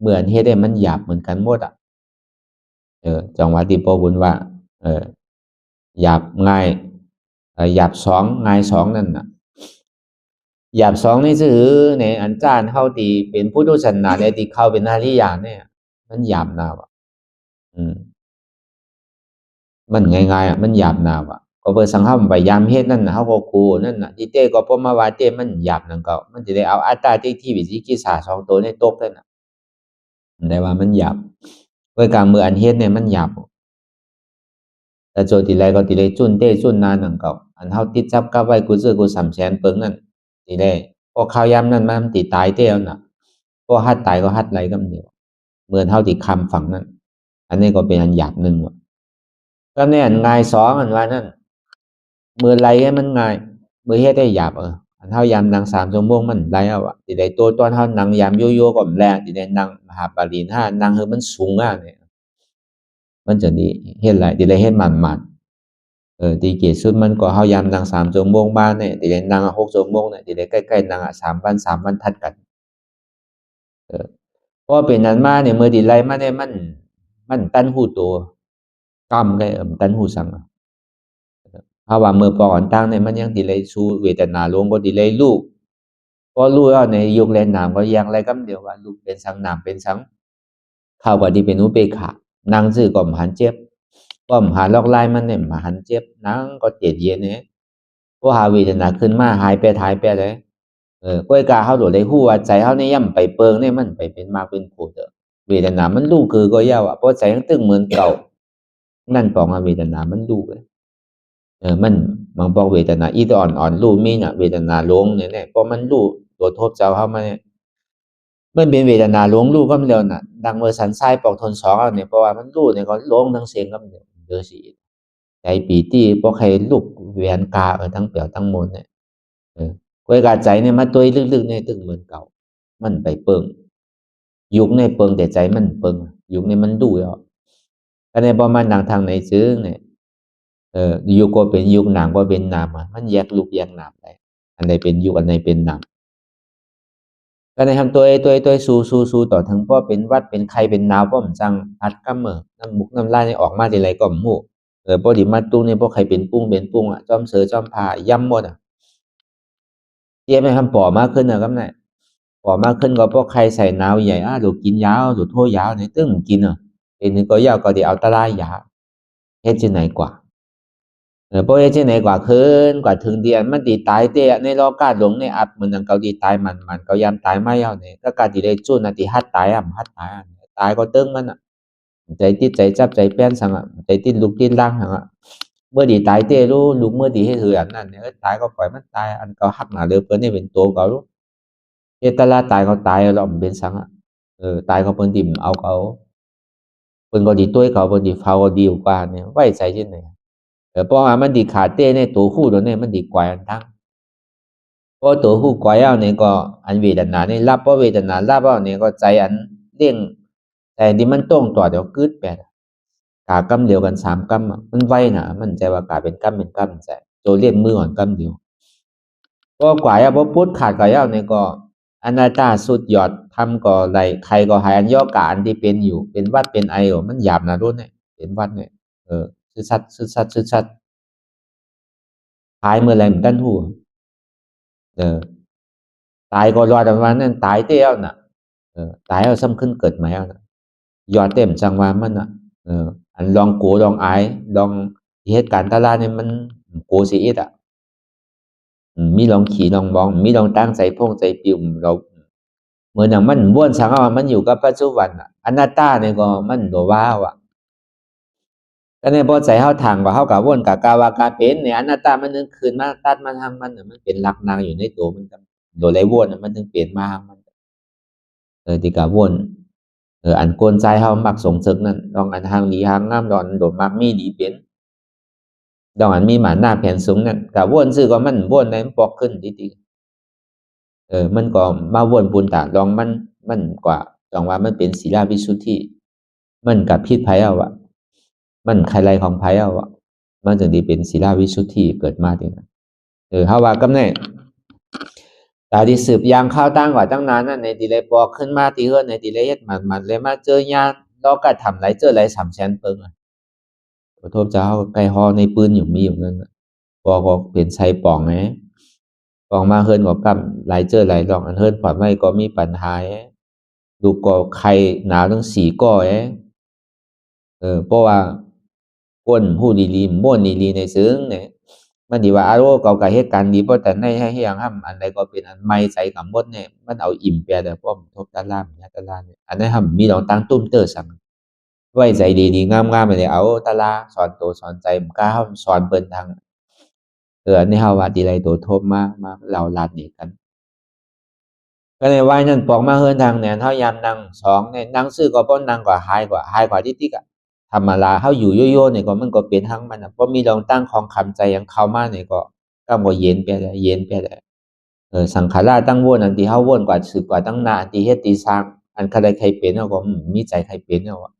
มื้ออันเฮ็ดได้มันหยาบเหมือนกันหมดอะจังหวะที่พ่อบุญว่าหยาบง่ายหยาบ2ง่าย2นั่นน่ะหยาบ2นี่ซื่อเนี่ยอันจานเฮาที่เป็นพุทธศาสนาเนี่ยที่เข้าเป็นอริยะเนี่ยมันหยาบนาว่ะมันง่ายๆอะมันหยาบนาว่ะก็เพื่อสังเฮาพยายามเฮ็ดนั่นน่ะเฮาก็กูนั่นน่ะที่เต้ก็เพราะมาว่าเต้มันหยาบนั่นก็มันสิได้เอาอัตตาทิฏฐิวิจิกิจฉา2ตัวนี้ตกได้น่ะได้ว่ามันหยาบด้วยการมื้ออันเฮ็ดเนี่ยมันหยาบแต่โจทีไรก็ทีไรจุนเต้จุนนานนั่นก็อันเฮาติดจับกับไว้กูซื้อกู3แสนเปิงนั่นทีได้พอข้าวยามนั้นมันติตายเต้แล้วน่ะพอหัดตายก็หัดไหลกับเดียวเหมือนเฮาที่คำฝั่งนั้นอันนี้ก็เป็นอันหยาบหนึ่งว่ะก็แน่นง่าย2อันว่านั่นมือไหลให้มันง่ายมือเฮ็ดได้หยาบอันเฮายามนั่ง3ชั่วโมงมันไหลเอาอะสิได้ตัวตอนเฮานั่งยามโยๆก็แรงสิได้นั่งมหาปริญญานั่งให้มันสูงอะเนี่ยมันจะดีเฮ็ดหลายสิได้เฮ็ดมันๆที่เกียรติสุดมันก็เฮายามนั่ง3ชั่วโมงมาเนี่ยสิได้นั่ง6ชั่วโมงเนี่ยสิได้ใกล้ๆนั่ง3วันทัดกันพอเป็นนั้นมาเนี่ยมื้อที่ไหลมาเนี่ยมันตันหูตัวกำได้ตันหูสังเพราะว่ามื้อก่อนตั้งเนี่ยมันยังสิไหลสู่เวทนาลงก็สิไหลรู้พอรู้แล้วในยุคแลนามก็ยังไรกำเดียวว่ารูปเป็นสังนามเป็นสังเข้าก็ที่เป็นอุเบกขานั่งซื่อก็มหันเจ็บก็มหาลอกลายมันเนี่ยมหันเจ็บนั่งก็เจ็บเย็นเนี่ยพอหาเวทนาขึ้นมาหายไปเลยก้อยกาเฮาโดดได้ฮู้ว่าใจเฮานี่ย่ำไปเปิงเนี่ยมันไปเป็นมากเป็นผู้เวทนามันรู้คือก็ยาวอ่ะเพราะใจยังตึงเหมือนเก่านั่นปองเวทนามันรู้มันบางบอกเวทนาอีตอนอ่อนรู้มีน่ะเวทนาลงเนี่ยเพราะมันรู้ตัวทบเจ้าเฮามาเนี่ยมันเป็นเวทนาหลงรู้ก็มันเดียวน่ะดังเมื่อสันทรายปอกทน2เอาเนี่ยเพราะว่ามันรู้เนี่ยก็หลงทั้งเสียงก็มันเดียวเด้อสิใจปีติบ่ใครลุกแหวนกาทั้งเปี่ยวทั้งมนเนี่ยก้อยกาใจเนี่ยมาตัวลึกๆเนี่ยตึงเหมือนเก่ามันไปเปิงยุคในเปิงแต่ใจมันเปิงยุคในมันดูแล้วอันนี้บ่มานั่งทางไหนซื้อเนี่ยยุคก็เป็นยุคนามก็เป็นนามมันแยกรูปแยกนามได้อันใดเป็นยุคอันใดเป็นนามก็ในทำตัวสู้ต่อถึงพ่อเป็นวัดเป็นใครเป็นนาวพ่อมจังอัดกำน้ำมุกน้ำลายนี่ออกมาทีไรก็หมู่พอดีมาตุ้งเนี่ยพวกใครเป็นปุ้งอ่ะจอมเสือจอมพาย่ำหมดอ่ะเจี๊ยบให้ทำป่อมากขึ้นนะก็ไหนป่อมากขึ้นก็พวกใครใส่นาวใหญ่ดูกินยาวดูโทษยาวเนี่ยตึ้งกินเป็นนึงก็ยาวก็ดีเอาตะไลยาเฮ็ดที่ไหนกว่าเพราะเฮ็ดที่ไหนกว่าคืนกว่าถึงเดียนมันตีตายเตะในรอกาหลงในอัดเหมือนดังเกาดีตายมันเกายามตายไม่เอาเนี่ยก็การที่ได้จุนนาทีฮัดตายฮัดตายตายก็ตึ้งมันใจติดใจจับใจแป้นสังใจติดลุกติดล่างสังเมื่อดีตายเตะรู้ลุกเมื่อดีให้ถืออันนั้นเนี่ยตายก็ปล่อยมันตายอันเกาหักหนาเดือเปิ้นนี่เป็นตัวเการู้เฮตลาตายก็ตายเราเป็นสังตายก็เปิ้นดิ่มเอาเขาเปิ้นก็ดีตัวเขาเปิ้นดีเฝ้าก็ดีกว่าเนี่ยไว้ใจที่ไหนเพราะว่ามันดีขาเต้ในตัวคู่ตัวนี้มันดีกว่าอันทั้งเพราะตัวคู่กว่าเอาเนี่ยก็อันเวทนาเนี่ยรับเพราะเวทนารับเอาเนี่ยก็ใจอันเด้งแต่ที่มันต้องต่อเดี๋ยวกึดแปดกากำเดียวกัน3กำมันไวนะมันใจว่ากาเป็นกำใจโจเลียนมือก่อนกำเดียวเพราะกว่าเอาเพราะพุทธขาดกว่าเอาเนี่ยก็อนาตาสุดยอดทำก็ไรใครก็หายอันย่อกาอันที่เป็นอยู่เป็นวัดเป็นไอมันหยาบนะรุ่นเนี่ยเป็นวัดเนี่ยซื่อสัตย์หายเมื่อไรมันตั้นหู ตายก็รอดวันนั้นตายเตี้ยวน่ะตายเอาซ้ำขึ้นเกิดใหม่เอาน่ะยอดเต็มจังว่ามันน่ะอันลองโกลองอายลองเหตุการณ์ตลาดเนี่ยมันโกสิอิดอ่ะมีลองขี่ลองมองมีลองตั้งใจพงใจปิวเราเหมือนอย่างมันบ้วนสังว่ามันอยู่กับปัจจุบันอ่ะอนัตตาเนี่ยก็มันโดว้าวอ่ะก็ในพอใจเฮาทางว่าเฮากับวนกับกาวากาเป็นเนี่ยอนัตตามันนึงคืนมาตัดมาทางมันน่ะมันเป็นหลักนางอยู่ในตัวมันโดยไรวนมันถึงเปลี่ยนมามันที่กะวนอันโกนใจเฮามักสงสึกนั่นลองอันทางดีทางงามดอนโดดมักมีดีเป็นดองอันมีหมาหน้าแผ่นสูงนั่นกะวนซื่อก็มันวนในมันปอกขึ้นดีๆมันก็มาวนบุญตาลองมันกว่าลองว่ามันเป็นศีลวิสุทธิมันกับพิษภัยเอาอะมันใครไรของภัยเอาอะมันจึงได้เป็นศีลวิสุทธิเกิดมาดีนะเฮาว่ากำแน่ตาที่สืบยางข้าวตั้งกว่าตั้งนานนั่นในตีเลยปอกขึ้นมาตีเฮือนในตีเลยเฮ็ดมันเลยมาเจอญาติเราก็ทำไรเจอไร300,000เปิงอ่ะขอโทษเจ้าไก่ฮอในปืนอยู่มีอยู่นั่นปอกก็เป็นใช้ปองไงปองมาเฮือนก็กำไรเจอไรลองอันเฮือนปลอดไว้ก็มีปัญหาลูกก็ไข่หนาวทั้ง4ก้อเพราะว่าก้นผู้ดีๆม่วนดีๆในซึ้งเนี่ยมันดีว่าอารมณ์เก่ากับเหตุการณ์ดีเพราะแต่ในให้ยังห้ามอันใดก็เป็นอันไม่ใส่กับมดเนี่ยมันเอาอิ่มเปียแต่ป้อมทบตะล่ามเนี่ยตะล่ามเนี่ยอันนั้นห้ามมีลองตั้งตุ้มเตอร์สั่งไว้ใจดีๆงามๆไปเลยเอาตะลาสอนตัวสอนใจมันกล้าสอนเปิ้นทางอันนี้เฮาว่าดีไรตัวทบมาเราลาดนี่กันก็เลยว่านั่นปอกมาเฮือนทางเนี่ยเฮายามนั่ง2เนี่ยนั่งซื้อก็บ่นั่งก็หายกว่าที่อ่ะธรรมดาเฮาอยู่โยๆเนี่ยก็มันก็เป็นทางมันน่ะบ่มีลองตั้งของคำใจยังเข้ามาเนี่ยก็บ่เย็นไปได้สังขารตั้งวนอันที่เฮาวนกว่าสืบกว่าตั้งหน้าที่เฮ็ดที่สร้างอันใครใครเป็นเฮาก็มีใจใครเป็นเนาะ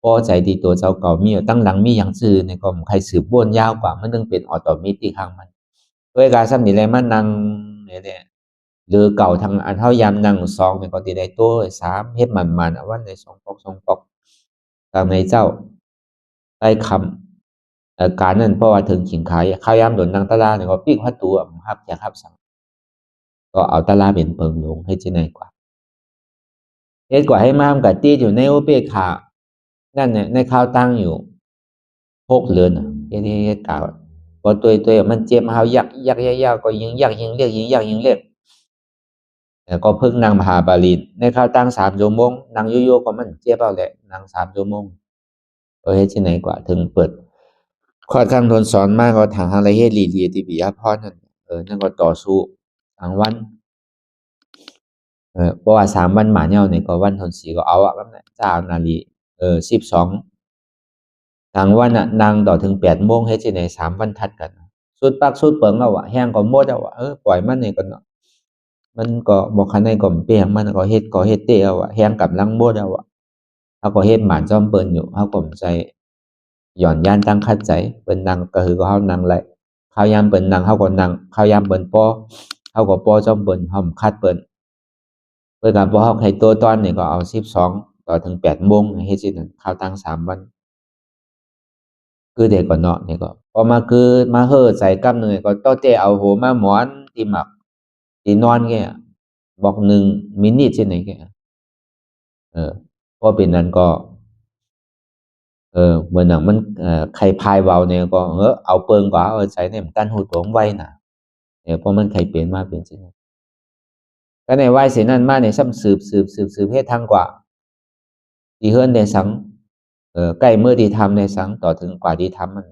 พอใจที่ตัวเจ้าเก่ามีตั้งหลังมีหยังซื่อเนี่ยก็ใครสืบวนยาวกว่ามันถึงเป็นออโตเมติกของมันด้วยการซ้ำนี่แหละมานั่งเนี่ยหรือเก่าทางอันเฮายามนั่ง2เนี่ยก็สิได้โต3เฮ็ดมันๆเอาวันได้2ปอกทางในเจ้าได้คำการนั้นเพราะว่าถึงขิงขายข้าวยามโดนนั่งตะลาเนี่ยก็ปิ้งฮัดตัวฮับอยากฮับสั่งก็เอาตะลาเป็นเปิงลงให้จิไหนกว่าเฮ็ดกว่าให้มามกับตีอยู่ในอุเบกขานั่นเนี่ยในข้าวตั้งอยู่6เดือนเฮ็ดกาวก็ตัวมันเจ็บเฮายักยาวก็ยิงยักยิงเรียกยิงยักยิงเรียกแล้วก็เพิ่งนั่งมหาบาลีในข้าวตั้ง3ชั่วโมงนั่งโยๆก็มันเจ็บเอาแหละนั่ง3ชั่วโมงเฮ็ดจิไหนกว่าถึงเปิดข้อข้างทนสอนมากก็ทางอะไรเฮ็ดลีที่ปิยพรนั่นนั่นก็ต่อสู้ทั้งวันเพราะว่า3วันหมาเหย้านี่ก็วันทนสีก็เอาอะก็นั่นเจ้านาลี12ทั้งวันน่ะนั่งต่อถึง8โมงเฮ็ดจังได๋3วันทัดกันสุดปักสุดเปิงเอาอะแฮงก็หมดเอาอะปล่อยมันนี่ก็เนาะมันก็บ่คันได้ก็เปียงมันก็เฮ็ดเตะเอาอะแฮงกำลังหมดเอาอะเฮาก็เฮ็ดหมานจ้อมเปิ้นอยู่เฮาก็ใจหย่อนย่านตั้งคัดใจเปิ้นนั่งก็คือเฮานั่งไหลข้าวยามเปิ้นนั่งเฮาก็นั่งข้าวยามเปิ้นป้อเฮาก็ป้อจ้อมเปิ้นเฮาคัดเปิ้นก็บ่เฮาให้ตัวตอนนี่ก็เอา12ต่อถึง8โมงเฮ็ดจังนั้นข้าวตั้ง3วันคือเด็กก็เนาะนี่ก็พอมาคือมาเฮ้อใส่กับหนึ่งก็ต้องแต่เอาหัวมาหมอนที่หมักที่นอนแกบอก1มินิจังได๋แกพอเป็นนั้นก็เหมือนหนังมันใครพายเว้าเนี่ยก็เอาเปิงกว่าใส่เนี่ยมันกันหูตัวไว้น่ะเพราะมันใครเป็นมาเป็นจังนั้นก็ในวัยสินั้นมาเนี่ยซ้ำสืบเฮ็ดทางกว่าที่เฮือนได้สังใกล้มื้อที่ทำได้สังต่อถึงกว่าที่ทำมัน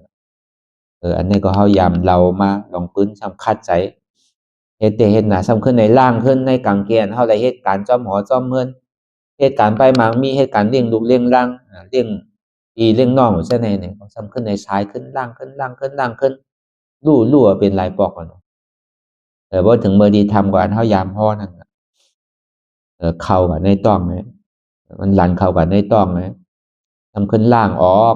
อันนี้ก็เฮายามเรามาลองปื้นซ้ำคัดใจเฮ็ดแต่เฮ็ดหน้าซ้ำขึ้นในล่างขึ้นในกลางแกนเฮาได้เฮ็ดการจ้อมหอจ้อมเฮือนเหตุการณ์ไปหมางมีเหตุการณ์เลี้ยงลูกเลี้ยงร่างเลี้ยงพี่เลี้ยงน้องใช่ไหมเนี่ยซ้ำขึ้นในซ้ายขึ้นล่างขึ้นลู่เป็นลายปอกก่อนแต่ว่าถึงเมื่อดีทำกว่าอันเฮายามพ่อนั่นเข้ากับในต้องไหมมันหลันเข้ากับในต้องไหมทำขึ้นล่างออก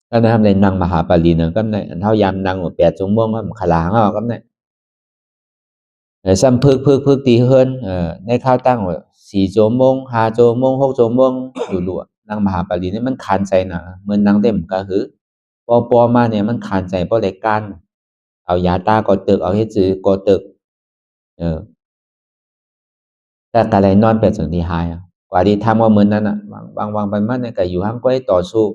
ก็นะทำในนั่งมหาปารีนะก็ในอันเฮายามนั่ง8ชั่วโมงก็ขลางเอาก็ในซ้ำพึกตีเฮิรนในข้าวตั้ง4ชั่วโมง5ชั่วโมง6ชั่วโมงอยู่ๆนั่งมหาปารีนี่มันคานใจนะเหมือนนั่งเต็มก็คือปอมาเนี่ยมันคานใจเพราะรายการเอายาตาก็ตึกเอาเฮ็ดจื้อก็ตึก แต่กะไรนอนเป็นสิ่งที่หายกว่าที่ทำว่าเหมือนนั้นบางไปมันเนี่ยก็อยู่ห้างก้อยต่อสู้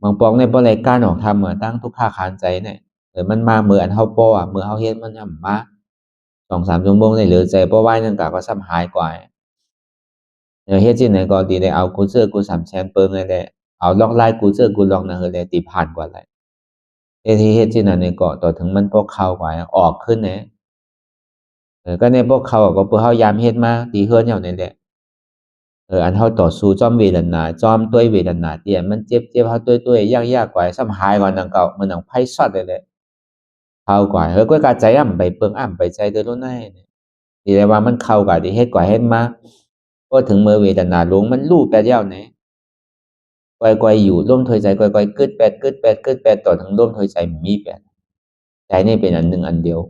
บางปองในบ่รายการออกทำตั้งทุกข์ขานใจเนี่ยมันมาเมื่ออันเฮาป้อเมื่อเฮาเฮ็ดมันมา2-3 ชั่วโมงได้เหลือใจป้อไว้นั่นก็ซ้ำหายกว่าเฮ็ดที่ไหนก็ดีได้เอากูเสื้อกู3แสนเปิงเลยแหละเอาล็อกไลน์กูเสื้อกูล็อกนะเฮเลยตีผ่านกว่าไรเฮ็ดที่นั่นเนี่ยก็ต่อถึงมันพวกเขากว่าออกขึ้นเนี่ยก็ในพวกเขาก็เพื่อเฮายามเฮ็ดมาตีเฮือนอย่างนี้แหละอันเฮาต่อสู้จอมเวทนาจอมต้วยเวทนาเตี้ยมันเจ็บเฮาต้วยยากกว่าซ้ำหายกว่านังเก่ามันนังไผซอดเลยแหละเข้ากว่าก็กะใจไปเปิงไปใจเด้อโลดในดีได้ว่ามันเข้ากว่าที่เฮ็ดกว่าเฮ็ดมาก็ถึงเมื่อเวทนาลงมันรู้แปดยาวไหนกวยอยู่ร่วมถอยใจกวยกึดแปดต่อถึงร่วมถอยใจมีแปดใจนี่เป็นอันหนึ่งอันเดียว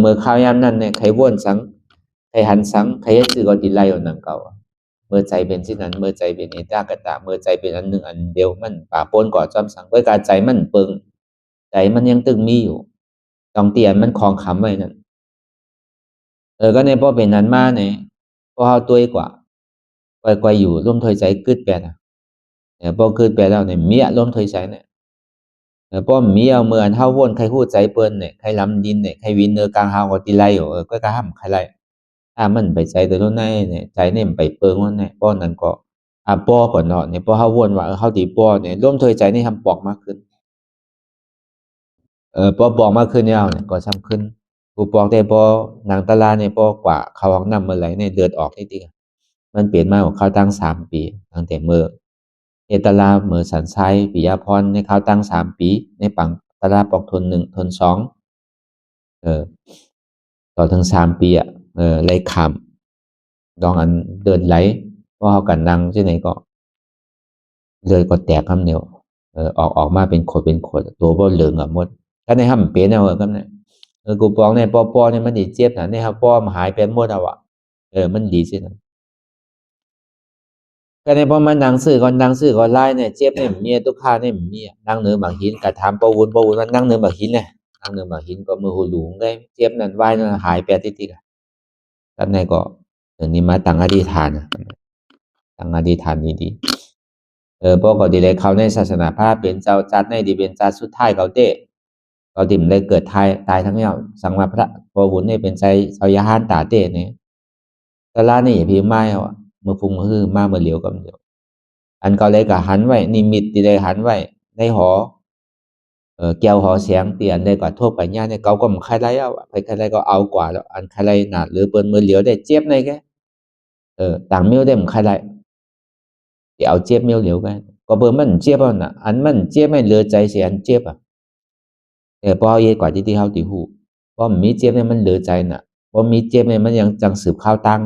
เมื่อข้าวยามนั้นเนี่ยใครว่นสังใครหันสังใครให้สื่อก็ติไล่เอาหนังเก่าเมื่อใจเป็นที่นั้นเมื่อใจเป็นเอตากตะเมื่อใจเป็นอันหนึ่งอันเดียวมันป่าปนก่อจอมสังไว้การใจมันเปิงใจมันยังตึงมีอยู่ต้องเตียนมันคลองคำไว้นั่นก็ในพ่อเป็นนั้นมาเนี่ยพ่อเฮาตัวกว่ากวยอยู่ร่วมถอยใจกึดแปดพ่อคืนไปแล้วเนี่ยเมียล้มถอยใจเนี่ยป้อมเมียเมื่อเฮาวนใครฮู้ใจเปิ้นเนี่ยใครลำดินเนี่ยใครวินเนอกลางเฮาก็ติไลอยู่ก็ห้ามใครไล่ถ้ามันไปใจตัวโน้นในเนี่ยใจเนี่ยมันไปเปิงว่าเนี่ยป้อนั้นก็ป้อก่อนเนาะเนี่ยป้อเฮาวนว่าเฮาดีป้อเนี่ยร่วมถอยใจนี่ทำปอกมากขึ้นป้อปอกมากขึ้นยาวเนี่ยก็ซ้ำขึ้นกูปอกได้ป้อนางตะลาเนี่ยป้อกว่าเขาห้องน้ำเมื่อไหร่เนี่ยเลือดออกจริงๆมันเปลี่ยนมาของเขาตั้ง3 ปีตั้งแต่เมื่อเอตลาเหมือสันไซปิยาพรในเขาตั้ง3 ปีในปังตลาปอกทน1ทน2ต่อถึง3 ปีไหลขำดองอันเดินไหลเพราะเขากันนั่งที่ไหนก็เลยก็แตกคำเดียวออกมาเป็นขดตัวบ่เหลืองหมดถ้าในห้ำเป็นเอาก็เนี่ยกูปองในปอเนี่ยมันดีเจ็บนะในห้ำปอมันหายเป็นหมดเอามันดีสินะก็ในพอมันดังซื้อก็ไล่เนี่ยเจ็บเนี่ยเมียตุกข้าเนี่ยเมียนั่งเนื้อบางหินกระทำปวุนมันนั่งเนื้อบางหินเนี่ยนั่งเนื้อบางหินก็มือหูหลวงได้เจ็บนั่นไหวนั่นหายไปติดๆแล้วในก็เดี๋ยวนี้มาตั้งอธิษฐานตั้งอธิษฐานดีๆพวกก็ดีเลยเขาในศาสนาพระเป็นเจ้าจัดในดีเป็นจัดสุดท้ายเขาดิ่มได้เกิดตายทั้งเนี้ยสังมาพระปวุนเนี่ยเป็นใจเจ้ายาหานตาเต้เนี่ยแต่ละนี่พี่ไม้มือฟุ้งมือมาเมื่อเหลียวกับเดียวอันก็เลยก็หันไว้นิมิตที่ได้หันไว้ในหอแก้วหอเสียงเตียนได้ก็ทั่วไปญาในเก่าก็มันใครไรไปใครไรก็เอากว่าแล้วอันใครไรหนาหรือเปิ้นมือเหลียวได้เจ็บในแกต่างมิ้วได้มันใครไรที่เอาเจ็บมิ้วเหลียวกันก็เปิ้นมันเจ็บน่ะอันมันเจ็บไม่เหลือใจเสียอันเจ็บพอเยกว่าที่เฮาติฮู้เพราะมีเจ็บเนี่ยมันเหลือใจน่ะบ่มีเจ็บเนี่ยมันยังจังสืบข้าวตัง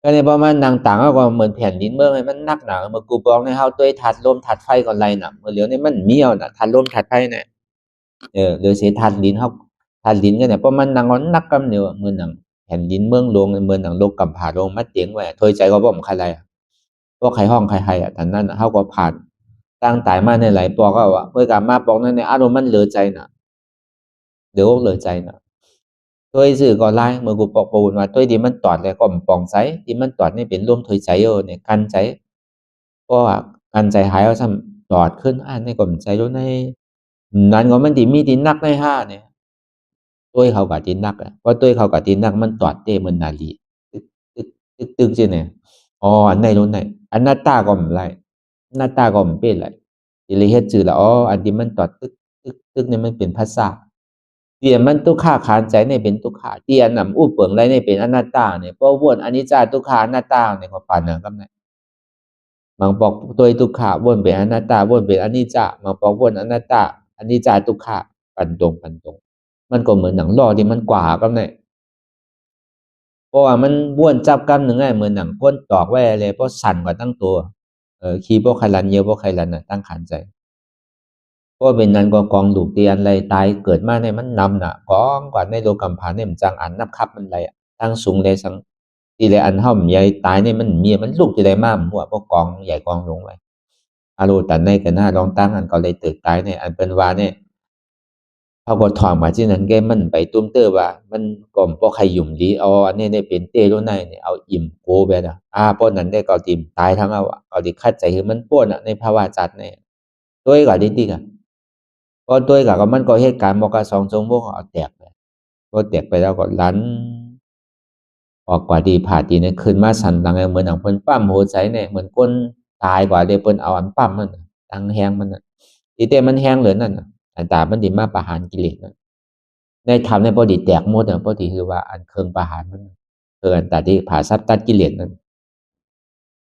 ก็ในประมาณนางต่างก็เหมือนแผ่นดินเมืองให้มันนักหนาเมื่อกูบอกในเฮาตัวถัดลมถัดไฟก่อนไรน่ะเมื่อเหลียวนี่มันเมียวน่ะถัดลมถัดไฟเนี่ยหรือเสียถัดดินเฮาถัดดินก็เนี่ยประมาณนางก็นักกำเดียวเหมือนหนังแผ่นดินเมืองลงเหมือนหนังโลกกำผาลงมัดเตียงไว้ถอยใจก็บ่ใครไรพวกใครห้องใครแต่นั้นเฮาก็ผ่านตั้งตายมาในหลายปอกก็ว่าเมื่อกลับมาปอกนั้นเนี่ยอารมณ์มันเหลือใจน่ะเดี๋ยวเหลือใจน่ะตัวสื่อก็ไล่เมื่อกูปอกปูนว่าตัวที่มันตอดแล้วก็ปองใจที่มันตอดนี่เป็นร่วมถอยใจเนี่ยกันใจเพราะว่ากันใจหายเอาซ้ำตอดขึ้นอันนี้ก็ใจรู้ในนั้นก็มันที่มีที่นักใน5เนี่ยตัวเขากับที่นักเพราะตัวเขากับที่นักมันตอดเต้มันนาลีตึกใช่ไหมอันไหนรู้ไหนอันหน้าตาก็ไม่ไรหน้าตาก็ไม่เป็นไรที่เลยเฮ็ดจือละอันที่มันตอดตึกเนี่ยมันเป็นภาษาเตียนมันทุกข้าขานใจในเป็นทุกข้าเตียนนำอู้เปิงไรในเป็นอนัตตาเนี่ยเพราะวนอนิจจาทุกขาอนัตตาเนี่ยก็ปานนั้นก็ได้บางบอกตัวทุกขาวนเป็นอนัตตาวนเป็นอนิจจาบางบอกวนอนัตตาอนิจจาทุกขาปันตรงมันก็เหมือนหนังล่อที่มันกว่าก็ได้เพราะว่ามันบ้วนจับกันหนึ่งไงเหมือนหนังก้นตอกไว้เลยเพราะสั่นกว่าตั้งตัวขี้พวกไขลันเยอะพวกไขลันตั้งขันใจก็เป็นนั้นก็กองดูกเตียนอะไรตายเกิดมาในมันนำน่ะกองกว่าในโลกำผาเนี่ยมันจังอันนับคับมันไรตั้งสูงเลยสังทีไรอันเท่ามันใหญ่ตายเนี่ยมันเมียมันลูกทีไรมากหัวพวกกองใหญ่กองลงไว้อารูตันในกันหน้าลองตั้งอันก็เลยตึกตายเนี่ยอันเป็นวาเนี่ย เขาก็ถอมมาที่นั้นแกมันไปตุ้มเตอว่ามันก่อมพอใครหยุ่มดีเอาอันนี้ได้เป็นเต้รุ่นในเนี่ยเอาอิ่มโกไปนะป้อนนั้นได้ก็ติมตายทั้งเอาดิคัดใจคือมันป้วนในภาวะจัดเนี่ยตัวก็ดีๆกันก็ตัวก็มันก็เหตุการณ์บอกว่า2 ชั่วโมงเอาแตกไปก็แตกไปแล้วก็ลันออกกว่าดีผ่าตีเนี่ยขึ้นมาสั่นหลังเหมือนหนังเพิ่นปั้มหัวใจเนี่ยเหมือนก้นตายกว่าเดี๋ยวเพิ่นเอาอันปั้มมันตั้งแห้งมันทีเต้มันแห้งเหลือนั่นอันตามันดีมาประหารกิเลสนั่นในธรรมในพอดีแตกหมดพอดีคือว่าอันเครื่องประหารมันอันตาที่ผ่าซับตัดกิเลสนั่น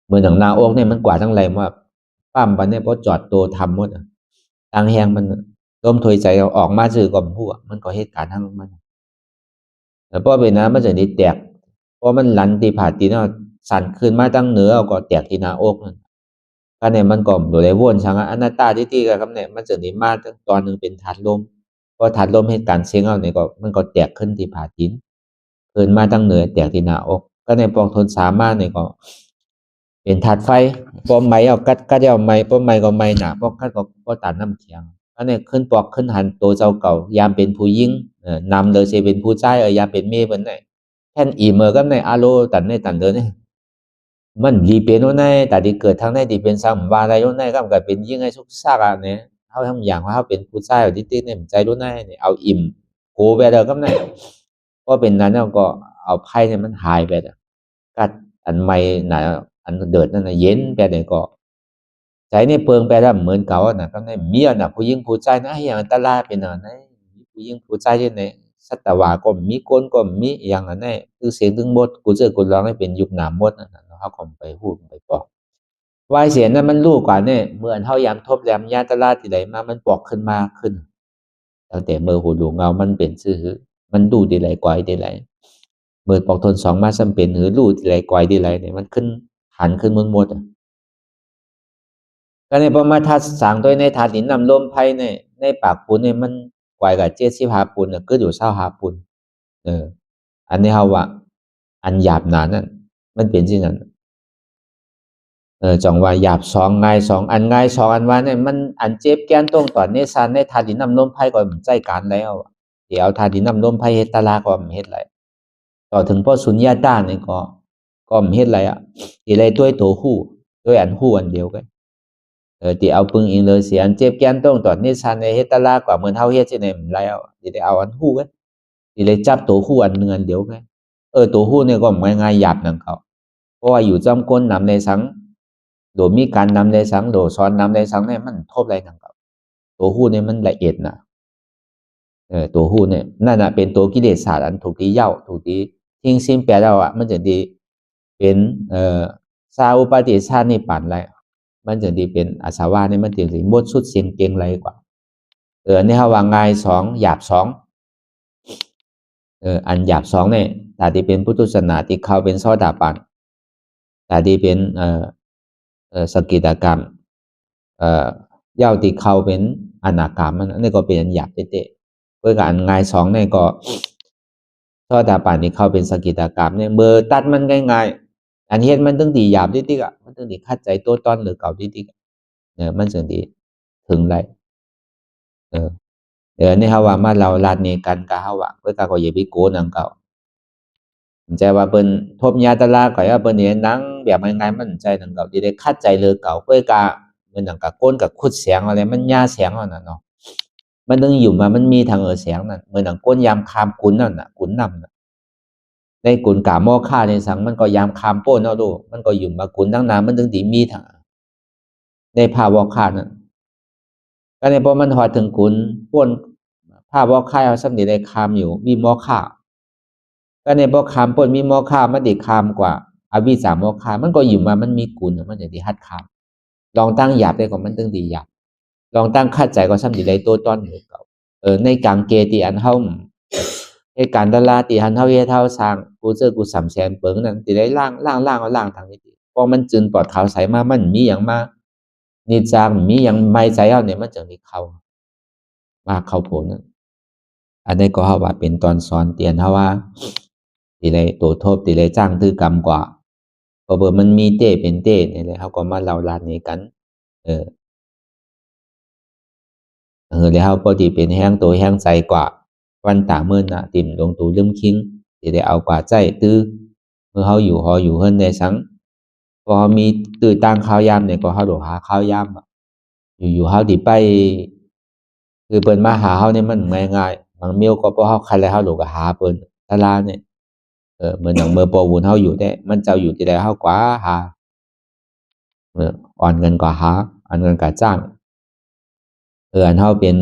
เหมือนหนังนาอกเนี่ยมันกว่าทั้งไรว่าปั้มไปเนี่ยพอจอดตัวทำหมดตั้งแห้งมันร่มถอยใจเอาออกมาซื่อก่อมหัวมันก็เหตุการณ์ทั้งมันแล้วพอเป็นน้ำมันจะได้แตกเพราะมันหลันตีผ่าตีเนาะสั่นขึ้นมาตั้งเหนือเอาก็แตกที่หน้าอกนั่นก็เนี่ยมันก็โดยได้วนช่างอนัตตาที่กับเนี่ยมันจะได้มาตอนหนึ่งเป็นถาดลมพอถาดลมเหตุการณ์เสียงเอาเนี่ยก็มันก็แตกขึ้นที่ผ่าตีนขึ้นมาตั้งเหนือแตกที่หน้าอกก็ในปองทนสามารถเนี่ยก็เป็นถาดไฟพอไม้เอากัดเอาไม้พอไม้ก็ไม้หนาพอกัดก็ตัดน้ำเขียงก็เนี่ยขึ้นปอกขึ้นหันตัวเจ้าเก่ายามเป็นผู้ยิ่งนำเลยจะเป็นผู้ชายยามเป็นเมียเป็นไหนแค่นอีเมอร์ก็ในอาโลตันในตันเดินเนี่ยมันดีเป็นโน่นในแต่ที่เกิดทางในดีเป็นซ้ำวาอะไรโน่นในก็มันเป็นยิ่งไอ้ทุกซากอันเนี่ยเขาทำอย่างว่าเขาเป็นผู้ชายที่ติดเนี่ยใจโน่นในเนี่ยเอาอิ่มโกไปแล้วก็ในก็เป็นนั้นแล้วก็เอาไพ่เนี่ยมันหายไปแล้วกัดอันไม่หนาอันเดือดนั่นนะเย็นไปเนี่ยก็ใจเนี่ยเปิงไปแล้วเหมือนเก่าน่ะก็ในเมียน่ะผู้ยิ่งผู้ชายนะอย่างอันตรายเป็นอะไรผู้ยิ่งผู้ชายที่ไหนสัตวาก็มีก้นก็มีอย่างนั้นคือเสียงถึงหมดกูเจอกูร้องให้เป็นยุคหนามมดนั่นเขาก็ไปพูดไปบอกวายเสียงนั้นมันรู้กว่าเนี่ยเมื่อเท่ายามทบแรมญาตลาดที่ไหนมามันปอกขึ้นมาขึ้นตั้งแต่เมื่อหูหลวงเงามันเป็นซื่อมันดูดีไหลกว่าดีไหลเมื่อปอกทน2มาซ้ำเป็นหรือรู้ดีไหลกว่าดีไหลเนี่ยมันขึ้นหันขึ้นหมดก็ในประมาทัดสางโดยในถาดหินนำลมไพ่ในปากปูนเนี่ยมันกว่ากับ75 ปูนก็อยู่25 ปูนอันนี้เขาว่าอันหยาบหนานั่นมันเป็นที่นั้นจังว่าหยาบ2ง่าย2อันง่าย2อันว่าเนี่ยมันอันเจ็บแก้นตรงตอนนี้ซานในถาดหินนำลมไพ่ก็ใจการแล้วเดี๋ยวถาดหินนำลมไพ่เฮ็ดตาลาก็เฮ็ดไรต่อถึงพ่อสุญญาตาเนี่ยก็เฮ็ดไรที่ไรด้วยตัวหู้ด้วยอันหู้อันเดียวกันที่เอาปึงอิงเลยเสียนเจ็บแก้นต้องตอนนี้ชันในเฮ็ดตลากว่าเหมือนเฮาเฮ็ดที่ไหนมันแล้วที่ได้เอาอันฮู้กันที่ได้จับตัวฮู้อันเงินเดียวกันตัวฮู้เนี่ยก็ง่ายๆหยาบนั่นเขาเพราะว่าอยู่จำก้นนำในสังโดยมีการนำในสังโดยซ้อนนำในสังเนี่ยมันทบอะไรนั่นเขาตัวฮู้เนี่ยมันละเอียดนะตัวฮู้เนี่ยนั่นน่ะเป็นตัวกิเลสศาสตร์อันถูกที่เย้าถูกที่ทิ้งสิ้นแปลแล้วมันจะดีเป็นซาอุปาติชาตินิพพานอะไรมันจะดีเป็นอาสาวะเนี่ยมันถึงมดสุดเสียงเก่งไรกว่านี่เขาว่าง่าย2หยาบ2อันหยาบ2เนี่ยแต่ที่เป็นพุทธศาสนาที่เขาเป็นโสดาปันแต่ที่เป็นสกิทากรรมเย้าที่เขาเป็นอนาคามมันนี่ก็เป็นอันหยาบเตะเพื่อกับอันง่าย2เนี่ยก็โสดาปันที่เขาเป็นสกิทากรรมเนี่ยเบอร์ตัดมันง่ายๆอันเฮ็ดมันต้องดีหยาบดิ๊กมันต้องดีคัดใจตัวตอนหรือเก่าดิ๊กมันจึงดีถึงไรนี่เขาว่ามาเราลาดเนกันกะเขาว่าเพื่อกะก็อย่าไปโกนังเก่าใจว่าเปิ้นทบยาตลาข่อยว่าเปิ้นเนี่ยนังแบบง่ายๆมันใจนังเก่าดีได้คัดใจเลยเก่าเพื่อกะเหมือนหนังกะก้นกับคุดเสียงอะไรมันยาเสียงนั่นน่ะเนาะมันต้องอยู่มามันมีทางเสียงนั่นเหมือนหนังก้นยามคามกุนนั่นน่ะกุนนำน่ะในกุนกะหม้อค่าในสังมันก็ยามคามโป้นเอาดูมันก็อยู่มากุนตั้งนานมันถึงดีมีทางในภาวะค่านั่นก็ในพอมันหอดถึงกุนป้นภาพว่าค่ายเอาสำนีได้คามอยู่มีหม้อค่าก็ในพอคามป้นมีหม้อค่ามันได้คามกว่าอวิสาหม้อค่ามันก็อยู่มามันมีกุนมันจะได้ฮัดคามลองตั้งหยาบได้ก็มันตึงดีหยาบลองตั้งคัดใจก็สำนีได้ตัวต้นเหนือเก่าในกลางเกตีอันเท่าในการตลาดตีอันเท่าเยเท่าสร้างกูเจอกูสำแสนเปิงนั่นตีได้ล่างทางนี้พอมันจืนปลอดขาวใสมามันมีอย่างมานี่จางมีอย่างไม่ใจเอาเนี่ยมันจะมีเขามาเข้าโผล่นั่นอันนี้ก็เขาว่าเป็นตอนสอนเตียนเขาว่าตีเลยตัวโทษตีเลยจ้างตื้อกรรมกว่าพอเบอร์มันมีเต้เป็นเต้เนี่ยเลยเขาก็มาเล่าลานนี้กัน แล้วเฮาบ่ที่เป็นแฮงโตแฮงใจกว่าวันตามื้อน่ะติ่มลงตูลืมคิงสิได้เอากว่าใจตื้อเมื่อเฮาอยู่หออยู่เฮิรนได้สังพอเฮามีตื้อต่างข้าวยามเนี่ยก็เฮาโดหาข้าวยามอะอยู่ๆเฮาสิไปคือเพิ่นมาหาเฮานี่มันง่ายๆบางเมียวก็พอเฮาคันแล้วเฮาโดก็หาเพิ่นตลาดเนี่ยเหมือนอย่างเมื่อปอบุญเฮาอยู่ได้มันเจ้าอยู่ที่ใดเฮากว่าหาอ่อนเงินกว่าหาอ่อนเงินกว่าจ้างอันเฮาเป็น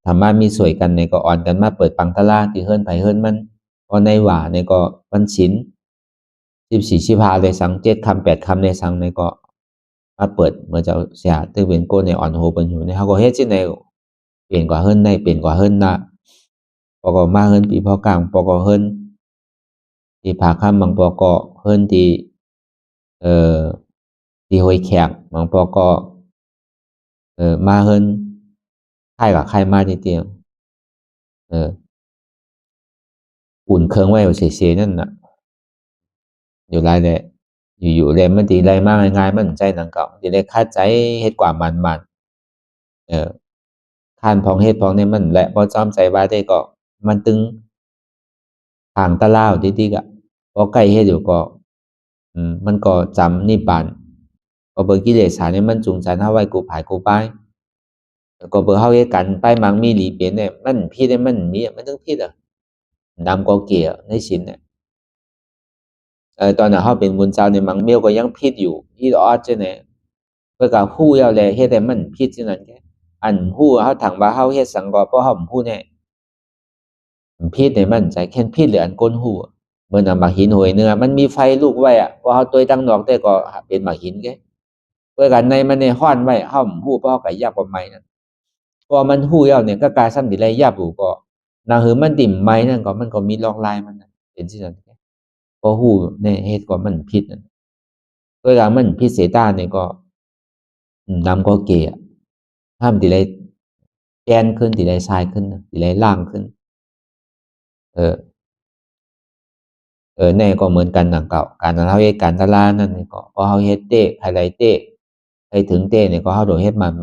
ธรรมะมีสวยกันเนี่ยก็อ่อนกันมาเปิดปังตลาดที่เฮิรนไผเฮิรนมันพอในว่าเนี่ยก็วันศีล14 15ได้สัง7 ค่ำ8 ค่ำได้สังเนี่ยก็มาเปิดเมื่อเจ้าเสียตึกเป็นโกนในอ่อนโหเปิ้นอยู่เนี่ยเฮาก็เฮ็ดจังได๋เปลี่ยนกว่าเฮิรนได้เปลี่ยนกว่าเฮิรนน่ะปอก็มาเฮิรนปีพอกลางปอก็เฮิรนที่ผาค่ำบางปอก็เฮิรนที่ที่ห้วยแขกบางปอก็มาเฮิรนใครกับใครมาทีเดียวอุ่นเครื่องไว้เฉยๆนั่นน่ะอยู่หลายแหละอยู่ๆแล้วมันสิได้มาง่ายๆมันใจดังเก่าสิได้คาใจเฮ็ดกว่ามันคร้านพ้องเฮ็ดพ้องนี่มันแหละบ่จอมใจว่าได้ก็มันตึงทางตะลาวติๆอะพอใกล้เฮ็ดอยู่ก็มันก็จำนิพพานก็เบิ่งกิเลสนี่มันจูงใจเฮาไว้กูผายกูปายก็เบิ่งเฮาเฮ็ดกันไปมังมีหลีเปลี่ยนเนี่ยมันผิดมันมีมันถึงผิดดำกว่าเกียในศีลเนี่ยตอนนั้นเฮาเป็นบุญเจ้านี่มังเมียวก็ยังผิดอยู่อีออดจังได๋เพิ่นก็ฮู้แล้วแหละเฮ็ดให้มันผิดจังนั้นแหละอันฮู้เฮาถามว่าเฮาเฮ็ดสังก็เพราะเฮาบ่ฮู้แน่ผิดนี่มันใจแค่นผิดหรืออันคนฮู้เหมือนหมากหินห้วยเนื้อมันมีไฟลุกไว้พอเฮาต้วยตั้งนอกแต่ก็เป็นหมากหินแกเพื่อกันในมันนี่ฮ้อนไว้เฮาบ่ฮู้เพราะเฮาก็ยับบ่ไหม้นั่นพอมันฮู้แล้วเนี่ยก็กลายซ้ำที่ไรยับอยู่ก็นาหือมันดิ่มไหม้นั่นก็มันก็มีลอกลายมันเป็นจังซั่นพอฮู้ในเหตุก็มันผิดนั่นเวลามันผิดเสียตานี่ก็นำก็เกะห้ามที่ไรแกนขึ้นที่ไรทรายขึ้นที่ไรล่างขึ้นแน่ก็เหมือนกันดังเก่าการเฮาเฮ็ดการตลาดนั่นนี่ก็พอเฮาเฮ็ดเต้ใครใดเต้ให้ถึงเต้นี่ก็เฮาโดเฮ็ดมัน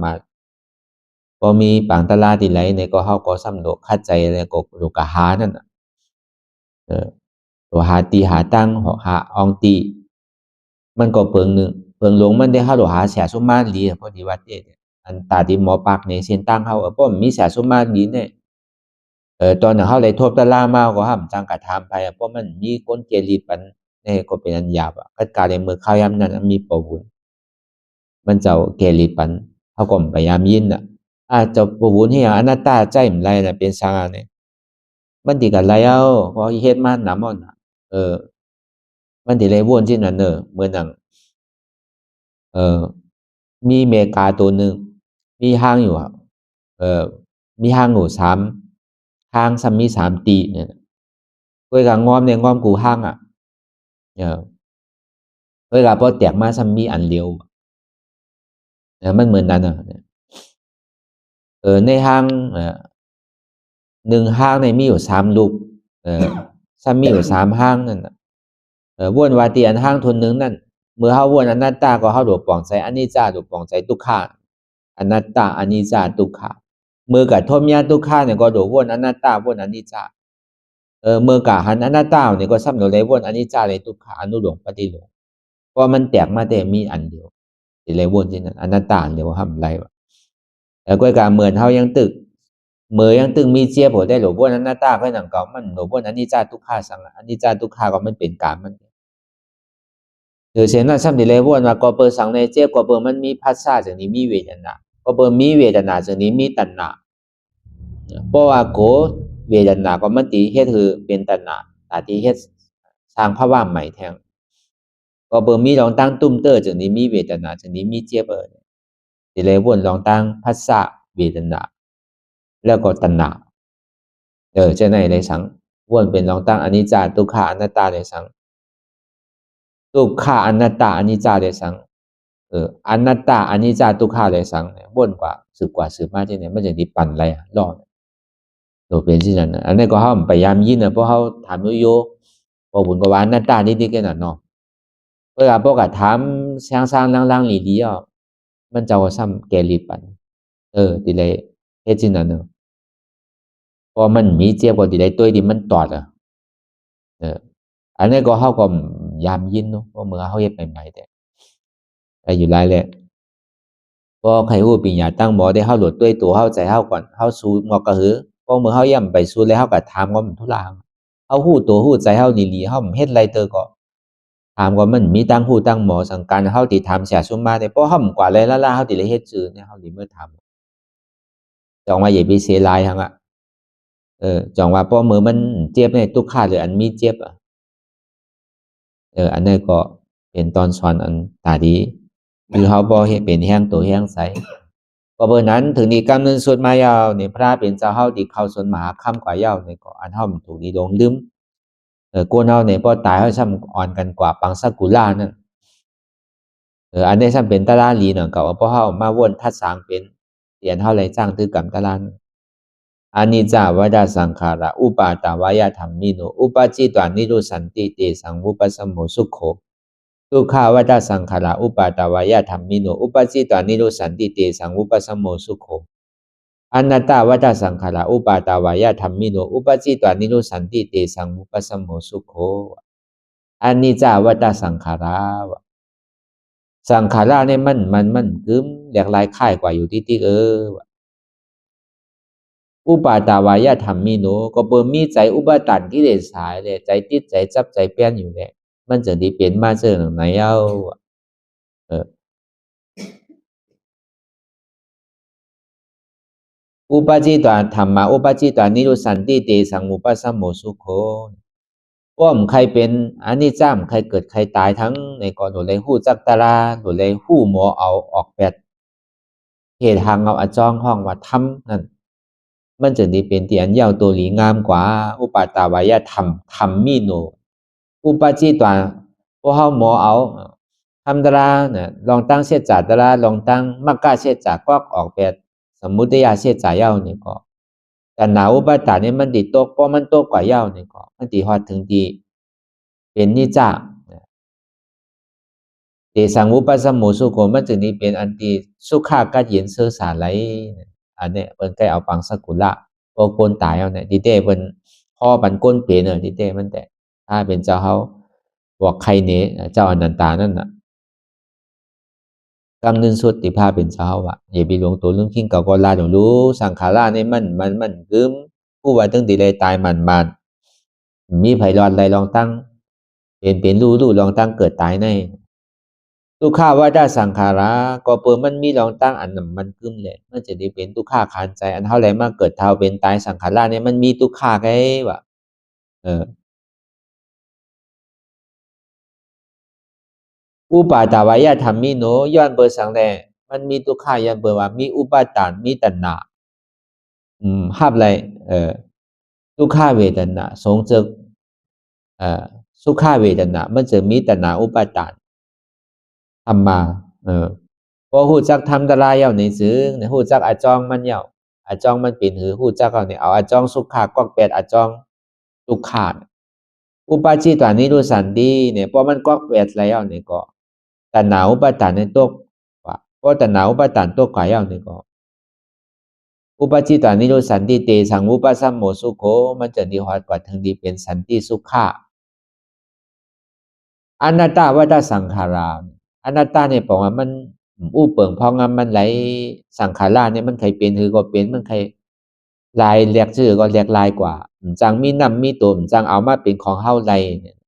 พอมีปางตลาดที่ไหลนี่ก็เฮาก็ซ้ำโดคัดใจแล้วก็โดก็หานั่นน่ะตัวหาตีหาตั้งหาอองตีมันก็เปิงหนึ่งเปิงหลงมันได้เฮาโดหาแสสุมาลีพอดีว่าเต้อันตาที่หมอปักนี่เส้นตั้งเฮาเพราะมันมีแสสุมาลีเนี่ยตอนนั้นเฮาเลยทบตะลามาก็ห้ามจังกะถามไปเพราะมันมีคนเกลีปันนี่ก็เป็นอันหยาบกัดกาในมือข้าวยามนั้นมีประวุญมันเจ้าเกลีปันเฮาก็พยายามยินเจ้าประวุญเฮียอนัตตาใจมันไรน่ะเป็นสังอันนี้มันติกันไรเอาพอเฮ็ดมาหนำอ่อนมันสิเลยวนที่นั่นเหมือนหนังมีเมกาตัวหนึ่งมีห้างอยู่มีห้างอยู่3ห้างซ้ำมี3ตีเนี่ยเวลางอมเนี่ยงอมกูห้างเวลาพอแตกมาซ้ำมีอันเดียวมันเหมือนนั้นในห้าง1ห้างเนี่ยมีอยู่3ลูกซ้ำมีอยู่3ห้างนั่นน่ะวนว่าที่อันห้างทุนหนึ่งนั่นเมื่อเฮาวนอนัตตาก็เฮาโดปองใจอนิจจาโดปองใจทุกขาอนัตตาอนิจจาทุกขาเมื่อกะทมยาทุกขาเนี่ยก็โดวนอนัตตาวนอนิจจาเมื่อกะหันอนัตตาเนี่ยก็ซ้ำโดเลยวนอนิจจาเลยทุกขาอนุโลมปฏิโลมเพราะมันแตกมาแต่มีอันเดียวสิเลยวนที่นั้นอนัตตาเดียวห้ามไรวะแล้วก็การเหมือนเฮายังตึกเมื่อยังตึงมีเจียบได้หลบวนอนัตตาก็หนังเก่ามันหลบวนอนิจจาทุกขาสังอนิจจาทุกขาก็มันเป็นกามมันเช่นนั้นซ้ำที่เลยวนว่าก็เปิดสังในเจ็บก็เปิดมันมีผัสสะจังนี้มีเวทนาก็เปิดมีเวทนาจังนี้มีตัณหาเพราะว่าโกเวทนาก็มันติเฮ็ดคือเป็นตัณหาตาที่เฮ็ดสร้างภาวะใหม่แทงก็เปิดมีลองตั้งตุ้มเตอจังนี้มีเวทนาจังนี้มีเจ็บที่เลยวนลองตั้งผัสสะเวทนาแล้วก็ตัณหาจะไหนเลยสังวนเป็นลองตั้งอนิจจาทุกขาอนัตตาเลยสังทุกขาอนัตตาอนิจจาเลยสังอนัตตาอนิจจาทุกขาเลยสังเนี่ยวนกว่าสืบมาที่เนี่ยมันจะดีปั่นอะไรรอดตัวเป็นที่นั่นอันนี้ก็เฮาพยายามยินเพราะเฮาถามโยพอบุญก็ว่าอนัตตานิดๆแค่นั้นเนาะเวลาพวกก็ถามสร้างๆลังๆดีๆมันจะว่าซ้ำแกลีปันติเลย เฮ็ดจังนั้นเนาะพอมันมีเจ็บก็สิได้ตัวที่มันตอดอันนี้ก็เฮาก็ยามยินเนาะเพราะเมื่อเฮาเฮ็ดใหม่ๆแต่อยู่หลายแหละพอใครฮู้ปัญญาตั้งหมอได้เฮาโหลดด้วยตัวเฮาใจเฮาก่อนเฮาสู้งอกกะหือพอเมื่อเฮาย่ำไปสู้แล้วเฮาก็ถามว่ามันทุลางเฮาฮู้ตัวฮู้ใจเฮาอีหลีเฮาเฮ็ดไรเตอก็ถามว่ามันมีตั้งฮู้ตั้งหมอสังการเฮาที่ถามเสียซุมมาได้เพราะเฮากว่าเลยละๆเฮาสิได้เฮ็ดจือเนี่ยเฮาสิมื้อถามจองว่าอย่าไปเสียหลายหั่นอะจองว่าพอมื้อมันเจ็บเนี่ยทุกขาหรืออันมีเจ็บอะอันนั้นก็เป็นตอนสอนอันตาดีคือเฮาบ่เฮ็ดเป็นแรงโตแรงไสก็เบิ่นั้นถึงนี้กำเนิดสุดมายาวนี่พระเป็นเจ้าเฮาที่เข้าสวนมหาค่ำกว่ายาวนี่ก็อันเฮาถูกนี้ลงลืมกวนเฮานี่พอตายเฮาซ้ำอ่อนกันกว่าปังสกุลานั่นอันนี้ซ้ำเป็นตะลาลีนั่นก็ว่าพอเฮามาวนทัดสร้างเป็นเรียนเฮาเลยสร้างถือกรรมตะลาอานิจจวัฏสังขาระอุปาตาวายธัมมิโนอุปจิตวานิโรสันติเตสังวุปสัมโมสุขโขทุกขวัฏสังขาระอุปาตาวายธัมมิโนอุปจิตวานิโรสันติเตสังวุปสัมโมสุขโขอนัตตวัฏสังขาระอุปาตาวายธัมมิโนอุปจิตวานิโรสันติเตสังวุปสัมโมสุขโขอานิจจวัฏสังขาระสังขาระเนี่ยมันกึมหลากหลายค่ายกว่าอยู่ที่อุปาตาวายธัมมิโนก็เปิ่มีใจอุปาทานกิเลสหายเลยใจติดใจจับใจเปลี่ยนอยู่แหละมันจะได้เปลี่ยนมาเจอหนังไหนเอาอุปจิตวาธรรมะอุปจิตวานิโรสันติเตสังอุปสัมโมสุโขว่ามันใครเป็นอันนี้จ้ามใครเกิดใครตายทั้งในก่อนโดดเลยหู้จักตาราโดดเลยหู้หมอเอาออกแปดเหตุทางเอาอจ้องห้องว่าทำนั่นมันจะได้เป็นที่อันยาวตัวหลีงามกว่าอุปาตาวายธัมมิโนอุปจิตวาพวกเฮาหมอเอาทำตราเนี่ยลองตั้งเสียจ่าตราลองตั้งมักกะเสียจาก็ออกแปดสมมุติยาเสียจ่ายาวนี่ก็แต่หนาอุปาทานนี่มันติตกเพราะมันตกกว่ายาวนี่ก็มันติฮอดถึงที่เป็นนิจจาเตสังอุปสัมโมสุโขมันจึงนี้เป็นอันที่สุขะกัดเย็นเสือสาไหลอันนี้เพิ่นใกล้เอาปังสกุละพอคนตายเอาเนี่ยดิเต้เพิ่นพ่อปันก้นเปรดิเต้มันแต่ถ้าเป็นเจ้าเฮาบอกใครเนเจ้าอนันตานั่นน่ะกำนึงสุดที่พาเป็นเจ้าว่ะอย่าไปหลงตัวเรื่องขิงเก่าก็ลาต้องรู้สังขารานี่มันกึมผู้ว่าตั้งแต่ใดตายมันมีไผรอดใดลองตั้งเป็นรู้ลองตั้งเกิดตายในทุกข้าว่าได้สังขาระก็เปิดมันมีลองตั้งอันนั้นมันกึมเลยมันจะได้เป็นทุกข้าคานใจอันเท่าไรมากเกิดเท่าเป็นตายสังขาราเนี่ยมันมีทุกข้าไงวะอุปาตาวายธัมมิโนย้อนเบอร์สังแลมันมีทุกข้าย้อนเบอร์ว่ามีอุปาทานมีตัณหาห้าอะไรทุกข้าเวทนาสงเจสุขาเวทนามันจะมีตัณหาอุปาทานธรรมาพอหูจักทำตรายเย้าในซื้อในหูจักอาจองมันเย้าอาจองมันเป็นหือหูจักเอาเนี่ยเอาอาจองสุขากอกแปดอาจองทุกขาอุปาจิตวานิโรสันติเนี่ยพอมันกอกแปดแล้วเนี่ยก็ตัณหาอุปาทานในตกว่าเพราะตัณหาอุปาทานตกกว่าเย้าเนี่ยก็อุปาจิตวานิโรสันติเตสังอุปสัมโมสุโขมันจะดีฮอดกว่าถึงดีเป็นสันติสุขะอนัตตวัฏสังขาราอนัตตาเนี่ยบอกว่ามันอู้เปิงพองมันไหลสังขาราเนี่ยมันใครเป็นคือก็เป็นมันใครลายเรียกชื่อก็เรียกลายกว่าจังมีนำมีตัวจังเอามาเป็นของเฮาไร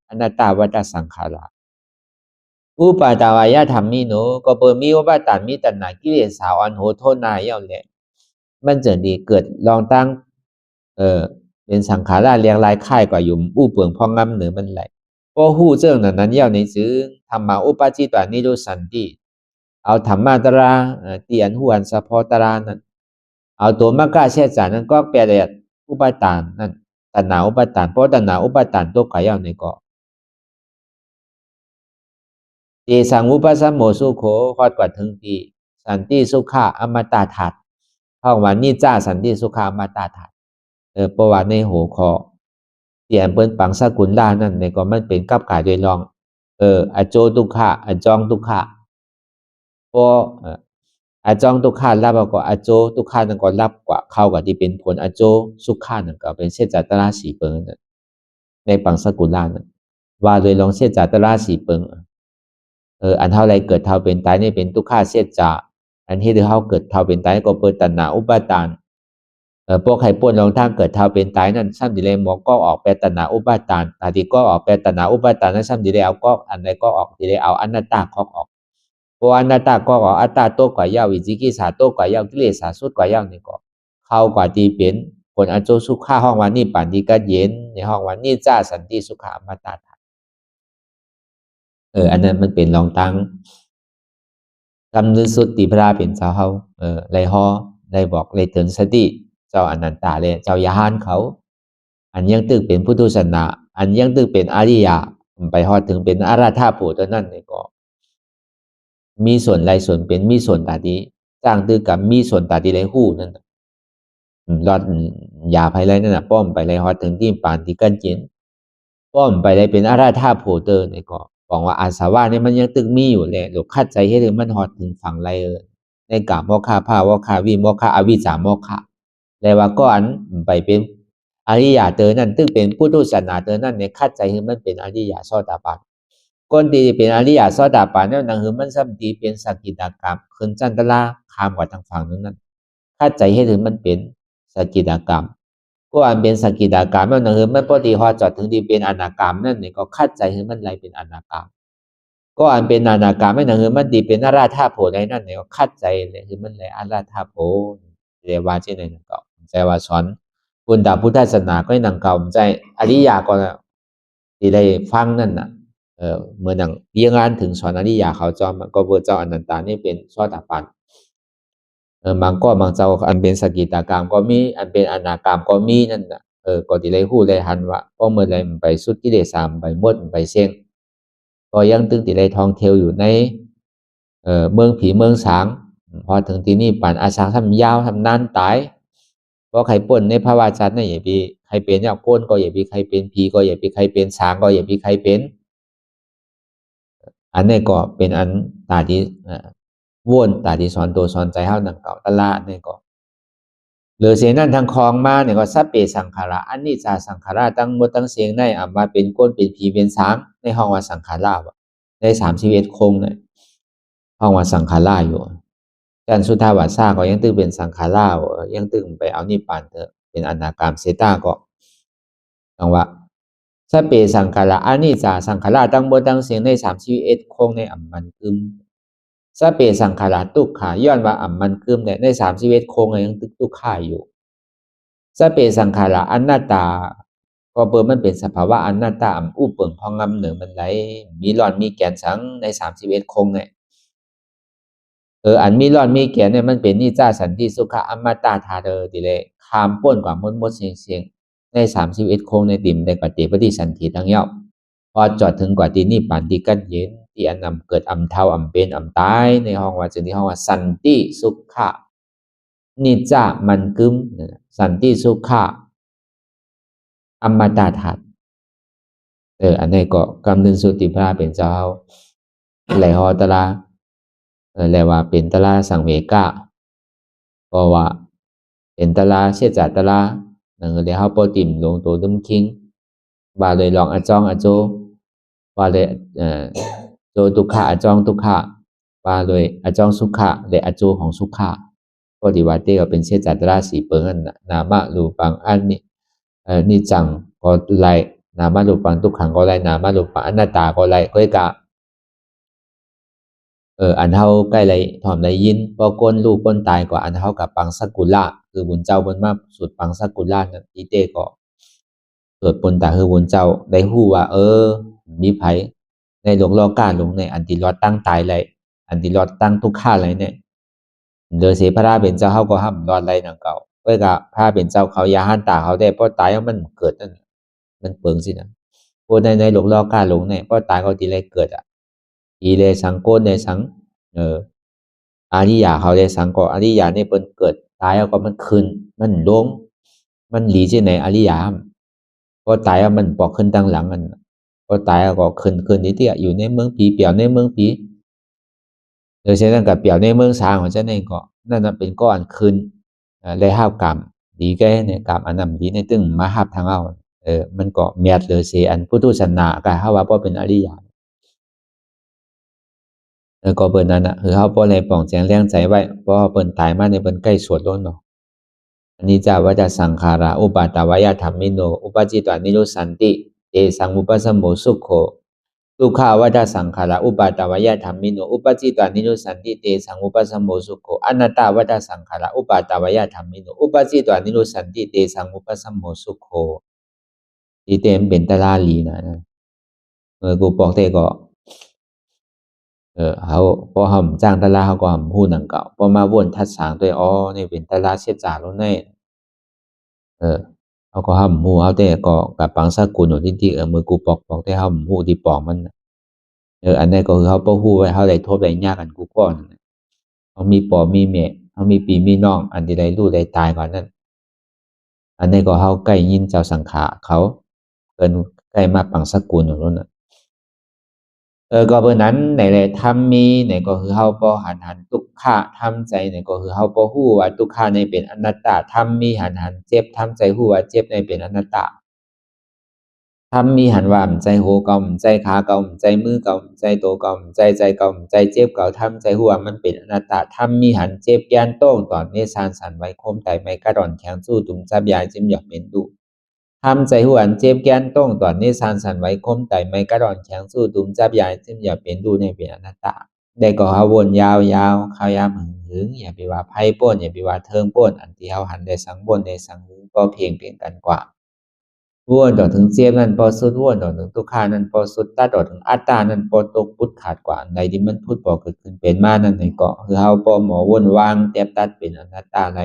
อนัตตวัฏสังขาราอุปาตาวายธัมมิโนก็เปิดมีอุปาทานมีตัณหากิเลสอันโหโทนายเอาแหละมันจะดีเกิดลองตั้งเป็นสังขาราเรียงลายค่ายกว่าอยู่อู้เปิงพองงำเหนือมันไหลพอหู้เจ้านั้นเย้าในซื้อธรรมะอุปาจิตวานิโรสันติเอาธรรมะตราเตียนหวนสะพอตรานั้นเอาตัวมกะเชจานั้นก็แปลได้อุปาทานนั่นตัณหาอุปาทานเพราะตัณหาอุปาทานตัวกายเอาในก็เตสังอุปสัมโมสุโขฮอดกว่าถึงที่สันติสุขะอมตะทัตห้องว่านี่จ้าสันติสุขะอมตะทัตประวัติในหัวข้อเตียนเปิ้นปังสกุลลานั่นในก็มันเป็นกับกายโดยรองอโจทุกขะอจองทุกขะพอ อาจองทุกขารับก็อาโจทุกขานั่นก็รับกว่าเข้ากับที่เป็นผลอาโจสุขานั่นก็เป็นเสจตราสีเปิงในปังสกุลานั่นว่าเลยลองเสจตราสีเปิงอันเท่าไรเกิดเท่าเป็นตายนี่เป็นทุกขาเสจอันที่เท่าเกิดเท่าเป็นตายก็เปิดตัณหาอุปาทานพวกใครป่วนลองทางเกิดเท่าเป็นตายนั่นซ้ำดีเลยหมอก็ออกแปลตัณหาอุปาทานตาที่ก็ออกแปลตัณหาอุปาทานนั้นซ้ำดีเลยเอาก็อันใดก็ออกดีเลยเอาอนัตตาคอกออกเพราะอนัตตาก็ออกอัตตาโตกว่ายาววิจิกิจฉาโตกว่ายาวกิเลสาสุดกว่ายาวนี่ก็เข้ากว่าที่เป็นผลอโจสุขาห้องวันนี้ป่านนี้ก็เย็นในห้องวันนี้จ้าสันติสุขาอมตะอันนั้นมันเป็นรองตั้งกำนึกสุดติพระเป็นเจ้าเฮาไรฮอไรบอกไรเตือนสติเจ้าอนันตาเลยเจ้ายาหานเขาอันยังตึกเป็นพุทธุศาสนาอันยังตึกเป็นอริยะไปฮอดถึงเป็นอาราธาผู้ตัวนั้นนี่ก็มีส่วนไรส่วนเป็นมีส่วนตาดีจ้างตึกกับมีส่วนตาดีไรหู้นั่นรอดยาภายไรนั่นน่ะป้อมไปไรฮอดถึงที่ปานที่กันเจนป้อมไปไรเป็นอาราธาผู้เตอร์นี่ก็บอกว่าอาสาวะนี่มันยังตึกมีอยู่แหละหรือคัดใจให้ถึงมันฮอดถึงฝั่งไรในกาโมฆะภาวะคาวิโมฆะอวิชชาโมฆะแต่ว่าก็อันไปเป็นอริยะเตอนั่นตึกเป็นพุทธศาสนาเตอนั่นเนี่ยคัดใจให้มันเป็นอริยะโสดาปันก้นตีเป็นอริยะโสดาปันนั่นนั่นคือมันซ้ำตีเป็นสกิตากรรมขึ้นจันทราคามกว่าทางฝั่งนั้นคัดใจให้ถึงมันเป็นสกิตากรรมก็อันเป็นสกิตากรรมนั่นคือมันพอดีฮอดจอดถึงที่เป็นอนาคามนั่นเนี่ยก็คัดใจให้มันไหลเป็นอนาคามก็อันเป็นอนาคามนั่นคือมันดีเป็นอาราธาโพในนั่นเนี่ยก็คัดใจเลยคือมันไหลอาราธาโพเรียกว่าเช่นนั้นก็ใจว่าสอนคุณดาพุทธศาสนาก็นังเก่าใจอริยะก็ที่ได้ฟังนั่นน่ะเมื่อนังเรียงานถึงสอนอริยะเขาจอมก็เบอร์เจ้าอนันตานี่เป็นโสดาปันบางเจ้าอันเป็นสกิตากรรมก็มีอันเป็นอนาคามก็มีนั่นน่ะก็ที่ได้ฮู้ได้หันว่าก็เมื่อไรมันไปสุดกิเลสไปหมดไปเสี่ยงก็ยังตึงที่ได้ท่องเที่ยวอยู่ในเมืองผีเมืองสางพอถึงที่นี่ป่านอาสาทำยาวทำนานตายเพราะใครป่นในภาวะจันทร์เนี่ยอย่าไปใครเป็นอย่างโก้นก็อย่าไปใครเป็นผีก็อย่าไปใครเป็นสางก็อย่าไปใครเป็นอันนี้ก็เป็นอันตาที่วนตาที่สอนตัวสอนใจเฮาดังเก่าตละนี่ก็หรือเสียงนั้นทางคลองมาเนี่ยก็สัพเพสังขาระอันนี้จาสังขาระตั้งหมดตั้งเสียงในมาเป็นก้นเป็นผีเป็นสางในห้องว่าสังขาระได้31คงเนี่ยห้องว่าสังขาระอยู่จันสุทาวาสาก็ยังตึงเป็นสังขารายังตึงไปเอานิพพานเถอะเป็นอนาคามเสตาก็ต้องว่าสัพเพสังขาระอานิจจาสังขาราตั้งบนตั้งเสียงใน31คงในอัมมันกึมสัพเพสังขาระทุกขาย้อนว่าอัมมันกึมใน31คงยังตึกทุกขาอยู่สัพเพสังขาระอนัตตาก็เปิดมันเป็นสภาวะอนัตตาอุปเปิงพองงำเหนือมันไหลมีหลอนมีแกนสังใน31คงเนี่ยอันมีร้อนมีแก่เนี่ยมันเป็นนิจจาสันติสุขะอมตะธาเดอติเลยคามป้นกว่ามดเสียงใน31คงในติ่มในกติปฏิสันติทั้งยาวพอจอดถึงกว่าที่นี่ปานที่กันเย็นที่อันนำเกิดอำเทาอำเป็นอำตายในห้องว่าจึงที่ห้องว่าสันติสุขะนิจจามันกึมสันติสุขะอมตะธาอันนี้ก็กำนึงสุติพระเป็นเจ้าไหลหอตระเรียกว่าเป็นตลาสังเวกะก็ว่าเป็นตลาเสียจัดตลานั่นเรียกเขาโปรติมลงตัวดุมคิงว่าเลยลองอจองอโจว่าเลยโจตุขะอจองตุขะว่าเลยอจองสุขะเลยอโจของสุขะก็ดีว่าเต้ก็เป็นเสียจัดตลาสีเปิงนามะรูปังอันนี้นิจังก็ไล่นามะรูปังทุกขังก็ไล่นามะรูปังอนัตตาก็ไล่ก็กะอันเฮาใกล้ไรถ่อมไรยินพอก้นลูกก้นตายกว่าอันเฮากับปังสกุละคือบุญเจ้าบนมาสุดปังสกุละนั่นอีเต้ก็สวดปนตาคือบุญเจ้าได้ฮู้ว่ามีไผในหลวงรอกาหลวงในอันติรอดตั้งตายไรอันติรอดตั้งทุกข้าไรเนี่ยเดอเสพระเป็นเจ้าเฮาก็ห้ามรอดไรนังเก่าเว้ยกะพระเป็นเจ้าเขายาหันตาเขาได้เพราะตายแล้วมันเกิดนั่นมันเปิงสินะพวกในหลวงรอกาหลวงเนี่ยเพราะตายเขาทีไรเกิดอีเลสังโกนในสังอริยาเขาได้สังก็อริยาเนี่ยเป็นเกิดตายแล้วก็มันคืนมันลงมันหลีที่ไหนอริยาก็ตายแล้วมันปอกขึ้นตั้งหลังกันก็ตายแล้วก็คืนนี้ที่อยู่ในเมืองผีเปี่ยวในเมืองผี โดยเช่นนั้นกับเปรียบในเมืองสางของเจ้าในก็นั่นนะเป็นก้อนคืนได้ห้าวกรรมดีแก่เนี่ยกรรมอันนั้นดีในตึงมาหับทางเอามันก็เมียดเลยเสียอันพุทธศาสนาก็เฮาว่าบ่เป็นอริยะก็เปิ้นนั้นน่ะคือเฮาบ่ได้ป้องแจงแรงใจไว้เพราะว่าเปิ้นตายมาในเปิ้นใกล้สวดล้นเนาะอันนี้จาวัฏสังขาราอุปาตวยธัมมิโนอุปจิตวานิโรสันติเตสังอุปสัมโมสุขโขทุกขาวัฏสังขาราอุปาตวยธัมมิโนอุปจิตวานิโรสันติเตสังอุปสัมโมสุขโขอนัตตาวัฏสังขาราอุปาตวยธัมมิโนอุปจิตวานิโรสันติเตสังอุปสัมโมสุขโขที่เต็มเป็นตะลาลีนะกูบอกแต่ก็เขาพอเฮาจ้างตะลาเขาก็ฮู้หนังเก่าพอมาวนทัดสางตัวอ๋อนี่เป็นตะลาเสียจาแล้วแน่เขาก็ฮู้เฮาแต่ก็กับปังสกุลอยู่ที่มือกูปอกแต่เฮาฮู้ที่ปอกมันอันนั้นก็คือเขาบ่ฮู้ไว้เฮาได้ทบได้ยากกันกูก่อนเขามีพ่อมีแม่เขามีพี่มีน้องอันที่ได้รู้ได้ตายก่อนนั้นอันนี้ก็เฮาใกล้ยินเจ้าสังขารเขาเอิ้นใกล้มาปังสกุลอยู่นั่นน่ะก็เพราะนั้นในธรรมมีเนี่ยก็คือเฮาบ่หันทุกขะทำใจเนี่ยก็คือเฮาบ่ฮู้ว่าทุกขะนี่เป็นอนัตตาธรรมมีหันเจ็บทำใจฮู้ว่าเจ็บนี่เป็นอนัตตาธรรมมีหันว่าใจโหเก่าใจขาเก่าใจมือเก่าใจโตเก่าใจเก่าใจเจ็บเก่าทำใจฮู้ว่ามันเป็นอนัตตาธรรมมีหันเจ็บแกนโต้งตอนนี้สานสันไว้คมไตไม้กระดอนแข็งสู้ตุ่มจับยายจิ้มหยอกเป็นดุทำใจหวนเจ็บแกนต้องตอนนี้สานสันไว้คมไตไม่กระดอนแข็งสู้ตุ่มจับยายซึ่งอย่าเป็นดูในเป็นอนัตตาได้ก็เฮาวนยาวๆข้าวยามหึงอย่าไปว่าไพ่ป้นอย่าไปว่าเทิงป้นอันที่เฮาหันได้สังบนได้สังหึงก็เพียงกันกว่าวนต่อถึงเจ็บนั้นพอสุดวนต่อถึงทุกขานั้นพอสุดตัดต่อถึงอัตตานั้นพอตกพุทธขาดกว่าใดที่มันพุทธบ่เกิดขึ้นเป็นมานั่นนี่ก็คือเฮาบ่หมอวนวางแตบตัดเป็นอนัตตาไหล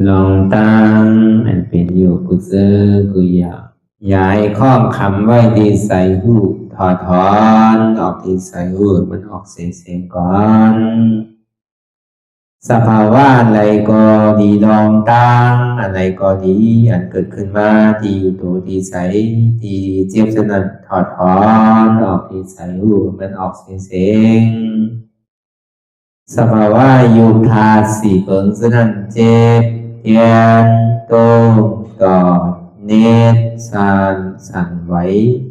ลองตั้งอันเป็นอยู่กุเซอกุยาย้ายข้องคำไว้ที่ใส่หูถอดถอนออกที่ใส่หูมันออกเสียงก่อนสภาวะอะไรก็ดีลองตั้งอะไรก็ดีอันเกิดขึ้นมาที่อยู่ตัวที่ใส่ที่เจ็บสนั่นถอดถอนออกที่ใส่หูมันออกเสียงสภาวะยุคธาตุสี่เปิงสนั่นเจ็บเทียนโตกอดเนตรสั่นไหว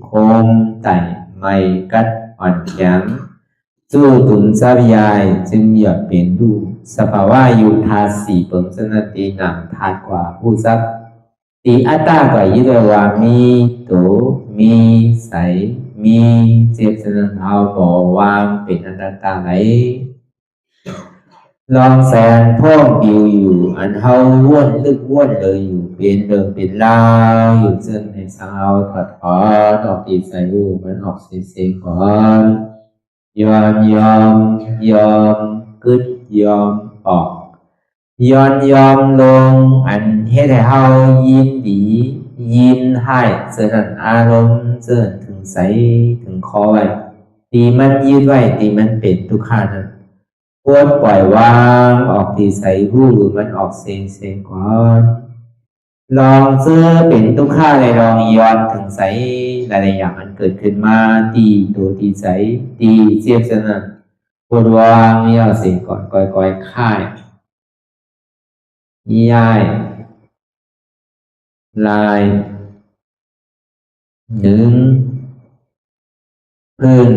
โคมไต่ไม่กัดอ่อนแข็งสู้ตุนทรัพยายจึงอยากเป็นดูสภาวะยุคธาตุสี่เปิงสนั่นตีหนังธาตุกว่าผู้ทรัพย์ตีอัตตากว่ายึดว่ามีโตมีใสมีเจ็บสนั่นเอาบ่วางเป็นอนัตตาไหลลองแสนพ่องบิวอยู่อันเฮาว่นลึกว่นเลยอยู่เป็นเดิมเป็นลาวอยู่ซึ่งในสาวถอดถอนออกตีใส่หูมันออกเสียงก่อนยอมกึดยอมออกยอมลงอันเฮ็ดให้เฮายินดียินให้เสื่อมอารมณ์เสื่อมถึงใสถึงคอไว้ตีมันยืดไว้ตีมันเป็นทุกขานั้นควรปล่อยวางออกที่ใส่หูมันออกเสียงก่อนลองเสื้อเป็นทุกข้าเลยลองย้อนถึงใสหลายๆอย่างมันเกิดขึ้นมาตีตัวตีใสตีเจียบสนั่นควรวางย่อเสียงก่อนก่อยค่ายย้ายลายหนึ่งพื้น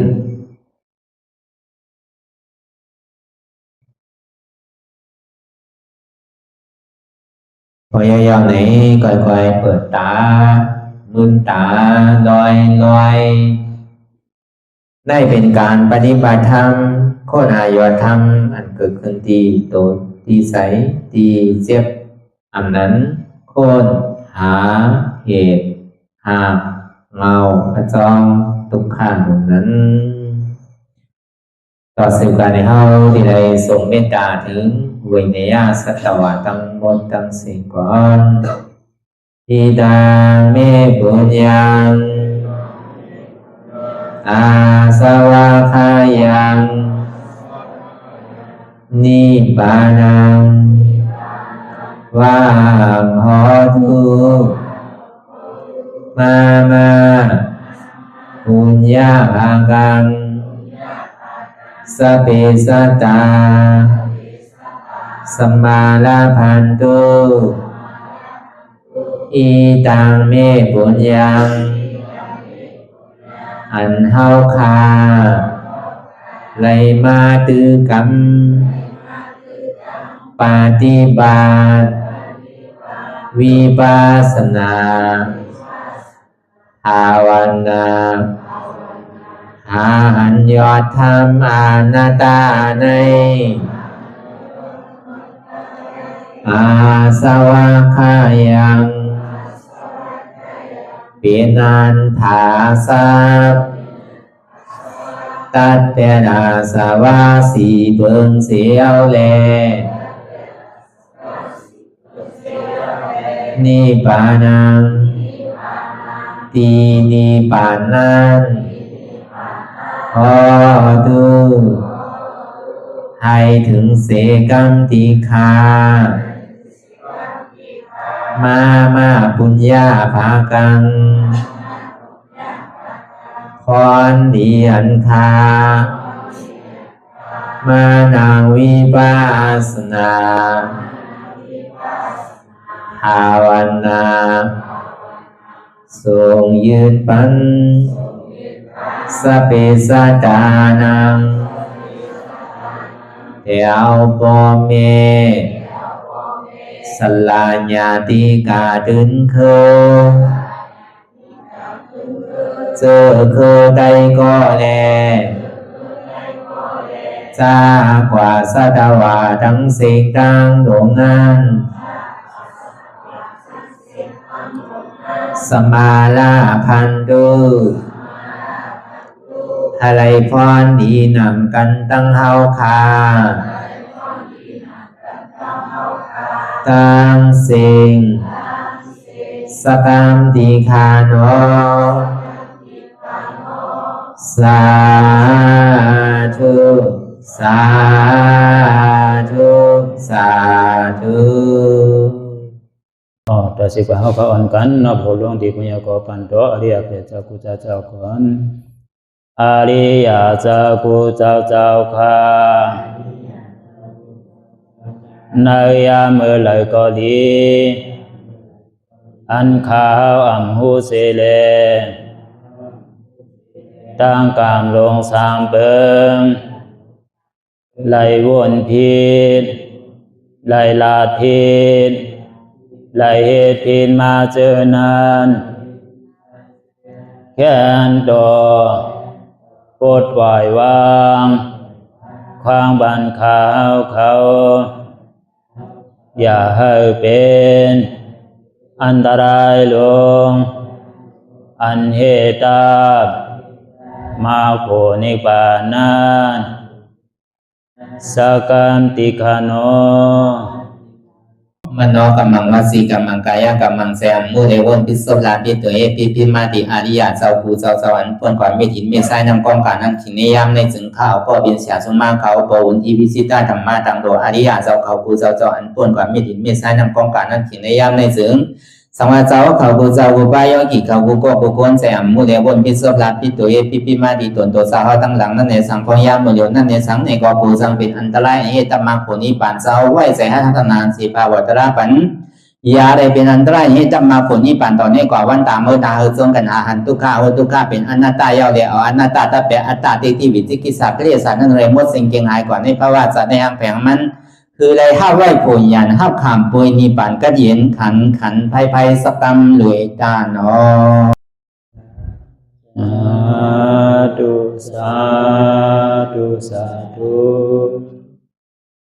พยายามไหนค่อยๆเปิดตาลืมตาลอยได้เป็นการปฏิบัติธรรมโคตรอายธรรมอันเกิดขึ้นที่โตที่ใสที่เจ็บอันนั้นโคนหาเหตุหาเงาพระจองทุกขันนั้นต่อสื่อการในเฮาที่ได้ส่งเมตตาถึงวิเนยสัตวะทั้งหมดทั้งสิ้นก่อนอิดาเมปุญญังอาสวะคายังนิบานังวาหอตุมาปุญญาภากังสเปสัตตาสัมมาลาภันตุอิตังเมปุญญังอันเฮาคาไลมาตือกรรมปฏิบัติวิปัสสนาภาวนาหาอันยอดธรรมอนัตตาในอาสวะคายังเปียนันถาสัพตัดเปนาสวะสีเปิงเสียวแลนิพพานังตีนิพพานันขอดูให้ถึงเสกัมติคามาปุญญาภากังพรดีอันคามานังวิปัสสนาภาวนาทรงยืนปันสเปสัตตานังเอวปอเมสลาญาติกาดึงเคเจอเคได้ก็แลจากว่าสัตวาทั้งสิ่งทั้งดวงนั้นสมาลาพันตุอะไรพรดีนำกันตั้งเฮาคา ตังสิงสกัมติคาโนสาธุสาธุสาธุ ต่อสิกว่าเขาอ่อนกันนับหัวหลวงที่พุญญาโกปันโตอริยเปเจ้ากูเจ้าก่อนอริยเจ้ากูเจ้าข้าในยามเมื่อไหร่ก็ดีอันข้าวอ่ำหูเสเลตั้งกามลงสามเปิงไหลวนพิษไหลลาดพิษไหลเหตุพิษมาเจอนานแค้นดอกปดปล่อยวางความบันขาวเขาอย่าให้เป็นอันตรายลงอันเหตุตามาโผนิปานันสกัมติคาโนมโนกัมมังวสีกัมมังกายกัมมังแสมมุเรวนพิศลาปิตัวเอพิมาติอาริยะเจ้าภูเจ้าสวรรค์พ้นความเมตินเมสายนำกองการนั้นขินนิยามในจึงข้าวก็บินเสียสมาเขาปวุนทีวิสิตาธรรมะตังโดอาริยะเจ้าเขาภูเจ้าสวรรค์พ้นความเมตินเมสายนำกองการนั้นขินนิยามในจึงสังวาเจ้าเขาภูเจ้าภูบายกิเขาภูก็ภูคนแสมมุเรวนพิศลาปิตัวเอพิมาติตนตัวสาวตั้งหลังนั่นในสังพยามโมเดลนั่นในสังในกอภูสังเป็นอันตรายเหตุมรรคผลนิพพานเจ้าไหวใส่ให้ทัศนานสีภาวตระปันยาได้เป็นอันตรายให้จำมาผลนิพพานตอนนี้กว่าวันตามเมื่อตาเฮจงกันอาหันทุกข้าทุกข้าเป็นอนัตตาเยาวเดียวอนัตตาตาเปอัตตาติวิจิกิจสักเรียสารนั่นเลยมดสิ่งเก่งหายกว่าในภาวะสัตว์ในอังแผงมันคือเลยห้าไหวผลยันห้าขามปุยนิพพานก็เย็นขันภัยสกัมรวยตาเนาะสาธุสาธุ